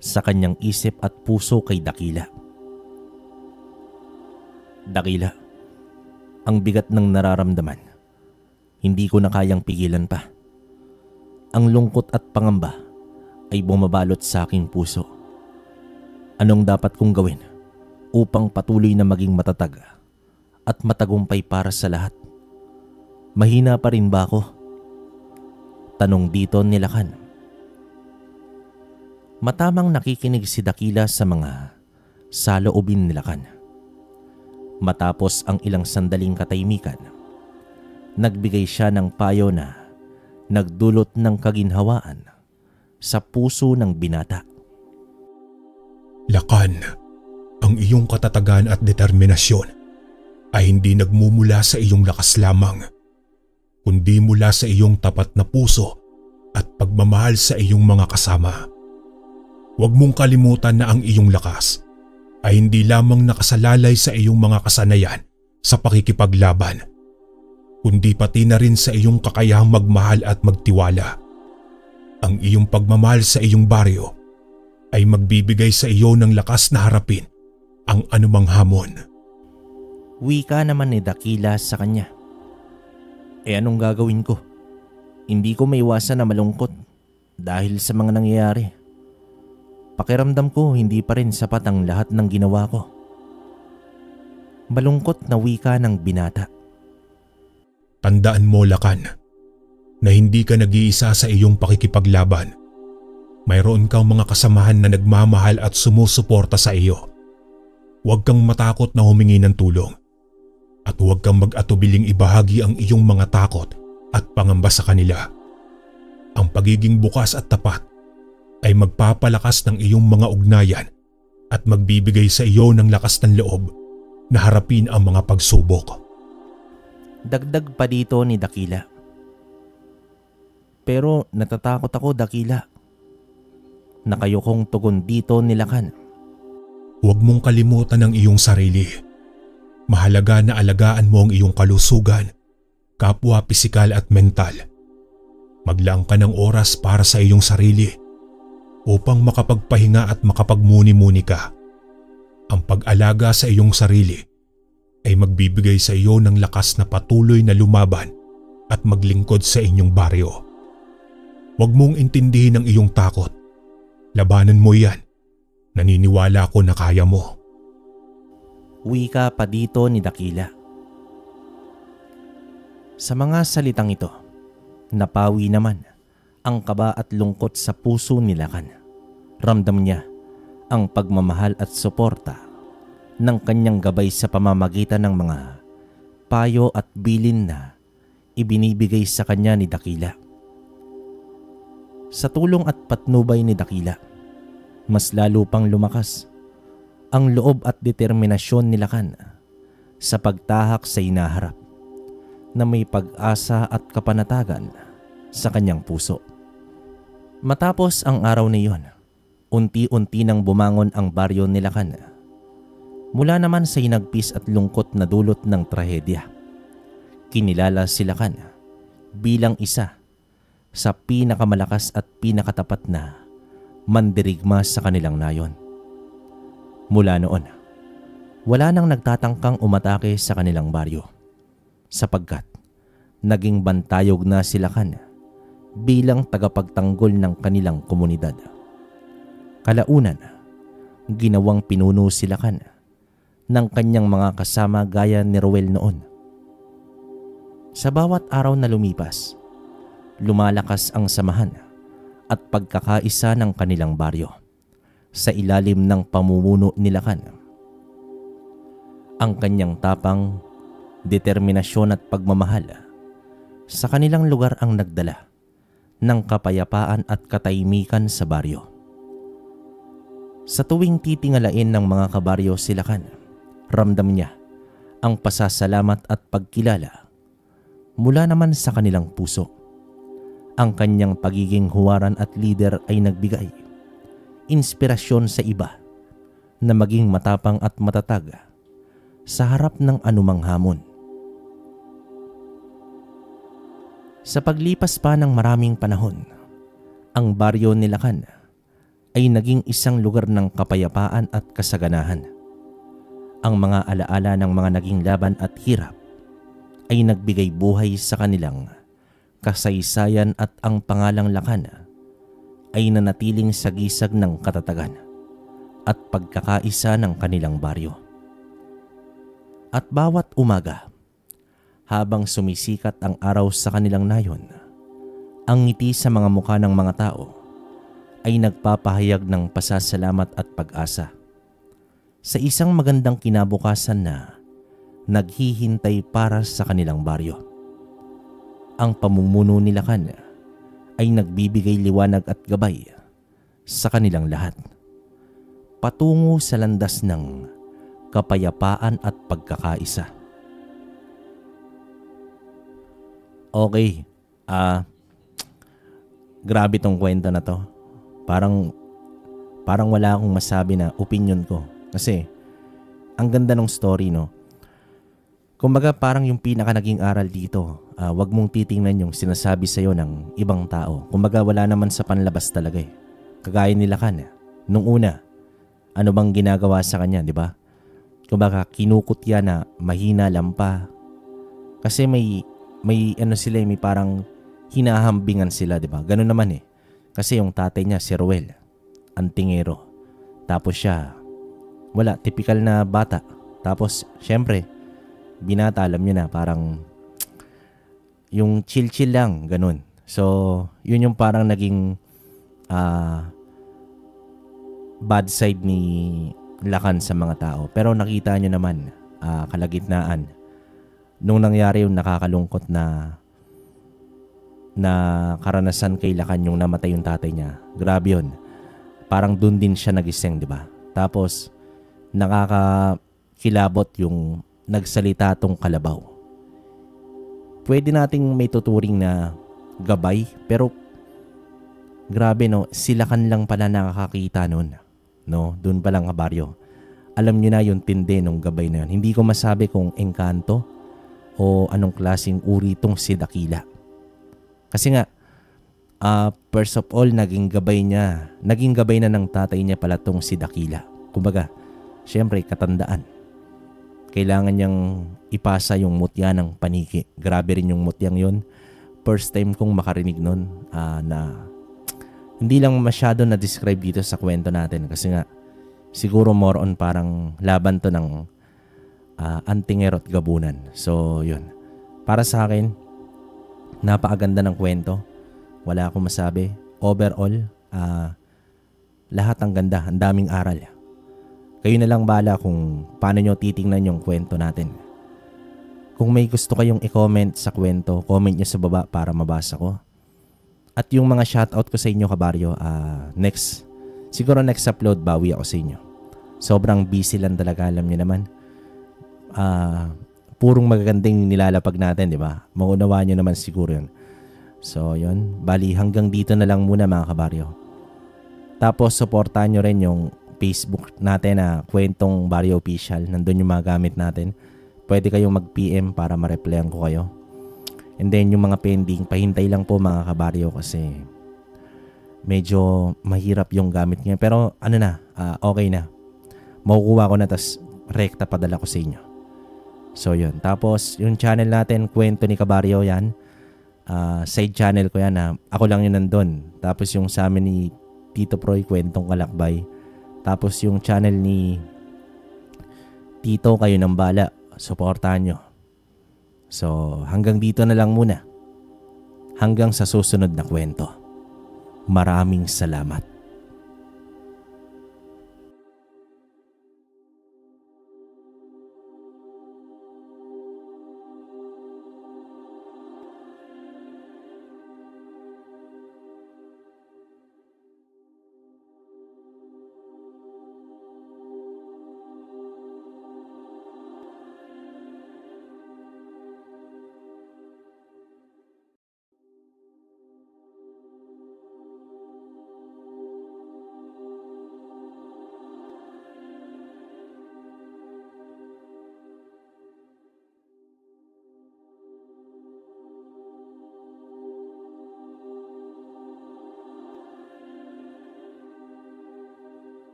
sa kanyang isip at puso kay Dakila. Dakila, ang bigat ng nararamdaman, hindi ko na kayang pigilan pa. Ang lungkot at pangamba ay bumabalot sa aking puso. Anong dapat kong gawin upang patuloy na maging matatag at matagumpay para sa lahat? Mahina pa rin ba ako? Tanong dito ni Lakan. Matamang nakikinig si Dakila sa mga saloobin ni Lakan. Matapos ang ilang sandaling katahimikan, nagbigay siya ng payo na nagdulot ng kaginhawaan sa puso ng binata. Lakan, ang iyong katatagan at determinasyon ay hindi nagmumula sa iyong lakas lamang, kundi mula sa iyong tapat na puso at pagmamahal sa iyong mga kasama. Huwag mong kalimutan na ang iyong lakas ay hindi lamang nakasalalay sa iyong mga kasanayan sa pakikipaglaban, kundi pati na rin sa iyong kakayahang magmahal at magtiwala. Ang iyong pagmamahal sa iyong baryo ay magbibigay sa iyo ng lakas na harapin ang anumang hamon. Wika naman ni Dakila sa kanya. Anong gagawin ko? Hindi ko maiwasan na malungkot dahil sa mga nangyayari. Pakiramdam ko hindi pa rin sapat ang lahat ng ginawa ko. Malungkot na wika ng binata. Tandaan mo, Lakan, na hindi ka nag-iisa sa iyong pakikipaglaban. Mayroon kang mga kasamahan na nagmamahal at sumusuporta sa iyo. Huwag kang matakot na humingi ng tulong at huwag kang mag-atubiling ibahagi ang iyong mga takot at pangamba sa kanila. Ang pagiging bukas at tapat ay magpapalakas ng iyong mga ugnayan at magbibigay sa iyo ng lakas ng loob na harapin ang mga pagsubok. Dagdag pa dito ni Dakila. Pero natatakot ako, Dakila. Nakayokong tugon dito ni Lakan. Huwag mong kalimutan ang iyong sarili. Mahalaga na alagaan mo ang iyong kalusugan, kapwa pisikal at mental. Maglaang ka ng oras para sa iyong sarili upang makapagpahinga at makapagmuni-muni ka. Ang pag-alaga sa iyong sarili ay magbibigay sa iyo ng lakas na patuloy na lumaban at maglingkod sa inyong baryo. Huwag mong intindihin ang iyong takot. Labanan mo yan. Naniniwala ako na kaya mo. Wika pa dito ni Dakila. Sa mga salitang ito, napawi naman ang kaba at lungkot sa puso ni Lakan. Ramdam niya ang pagmamahal at suporta ng kanyang gabay sa pamamagitan ng mga payo at bilin na ibinibigay sa kanya ni Dakila. Sa tulong at patnubay ni Dakila, mas lalo pang lumakas ang loob at determinasyon ni Lakan sa pagtahak sa hinaharap na may pag-asa at kapanatagan sa kanyang puso. Matapos ang araw na iyon, unti-unti nang bumangon ang baryo ni Lakan mula naman sa hinagpis at lungkot na dulot ng trahedya. Kinilala si Lakan bilang isa sa pinakamalakas at pinakatapat na mandirigma sa kanilang nayon. Mula noon, wala nang nagtatangkang umatake sa kanilang baryo sapagkat naging bantayog na si Lakan bilang tagapagtanggol ng kanilang komunidad. Kalaunan, ginawang pinuno si Lakan ng kanyang mga kasama gaya ni Roel noon. Sa bawat araw na lumipas, lumalakas ang samahan at pagkakaisa ng kanilang baryo sa ilalim ng pamumuno ni Lakan. Ang kanyang tapang, determinasyon at pagmamahal sa kanilang lugar ang nagdala ng kapayapaan at katahimikan sa baryo. Sa tuwing titingalain ng mga kabaryo si Lakan, ramdam niya ang pasasalamat at pagkilala mula naman sa kanilang puso. Ang kanyang pagiging huwaran at leader ay nagbigay inspirasyon sa iba na maging matapang at matatag sa harap ng anumang hamon. Sa paglipas pa ng maraming panahon, ang baryo ni Lakan ay naging isang lugar ng kapayapaan at kasaganahan. Ang mga alaala ng mga naging laban at hirap ay nagbigay buhay sa kanilang kasaysayan at ang pangalang Lakan ay nanatiling sagisag ng katatagan at pagkakaisa ng kanilang baryo. At bawat umaga, habang sumisikat ang araw sa kanilang nayon, ang ngiti sa mga mukha ng mga tao ay nagpapahayag ng pasasalamat at pag-asa sa isang magandang kinabukasan na naghihintay para sa kanilang baryo. Ang pamumuno ni Lakan ay nagbibigay liwanag at gabay sa kanilang lahat patungo sa landas ng kapayapaan at pagkakaisa. Okay, grabe tong kwento na to. Parang wala akong masabi na opinion ko. Kasi, ang ganda ng story, no? Kumbaga parang yung pinaka naging aral dito, wag mong titingnan yung sinasabi sa'yo ng ibang tao. Kumbaga wala naman sa panlabas talaga eh. Kagaya nila Lakan, nung una, ano bang ginagawa sa kanya, di ba? Kumbaga kinukutya na mahina lampa. Kasi may ano sila, may parang hinahambingan sila, di ba? Ganun naman eh. Kasi yung tatay niya, si Roel, antingero. Tapos siya, wala, typical na bata. Tapos, syempre, binata, alam niyo na, parang yung chill-chill lang, ganun. So, yun yung parang naging bad side ni Lakan sa mga tao. Pero nakita nyo naman, kalagitnaan, nung nangyari yung nakakalungkot na karanasan kay Lakan, yung namatay yung tatay niya. Grabe yun. Parang dun din siya nagising, di ba? Tapos, nakakakilabot yung nagsalita tong kalabaw. Pwede nating may tuturing na gabay, pero grabe, no, si Lakan lang pala nakakakita nun. No, doon pa lang kabaryo. Alam niyo na yung tindi ng gabay na yun. Hindi ko masabi kung engkanto o anong klaseng uri tong si Dakila. Kasi nga, first of all, naging gabay na ng tatay niya pala tong si Dakila. Kumbaga, syempre, katandaan. Kailangan niyang ipasa yung mutya ng paniki. Grabe rin yung mutyang yun. First time kong makarinig nun na hindi lang masyado na-describe dito sa kwento natin. Kasi nga, siguro more on parang laban to ng antingero at gabunan. So, yun. Para sa akin, napakaganda ng kwento. Wala akong masabi. Overall, Lahat ang ganda, ang daming aral. Kayo na lang bala kung paano nyo titingnan yung kwento natin. Kung may gusto kayong i-comment sa kwento, comment nyo sa baba para mabasa ko. At yung mga shoutout ko sa inyo, kabaryo, siguro next upload, bawi ako sa inyo. Sobrang busy lang talaga, alam nyo naman. Purong magagandang nilalapag natin, di ba? Maunawaan nyo naman siguro yun. So, yun. Bali, hanggang dito na lang muna mga kabaryo. Tapos, supportahan nyo rin yung Facebook natin na Kwentong Baryo Official. Nandun yung mga gamit natin. Pwede kayong mag-PM para ma-replyan ko kayo. And then, yung mga pending, pahintay lang po mga kabaryo kasi medyo mahirap yung gamit niya. Pero, okay na. Makukuha ko na, tas rekta padala ko sa inyo. So, yun. Tapos, yung channel natin, Kwento ni Kabaryo, yan. Side channel ko yan. Ako lang yun nandun. Tapos, yung sa amin ni Tito Proy, Kwentong Kalakbay. Tapos, yung channel ni Tito, kayo ng bala. Supportahan nyo. So, hanggang dito na lang muna. Hanggang sa susunod na kwento. Maraming salamat.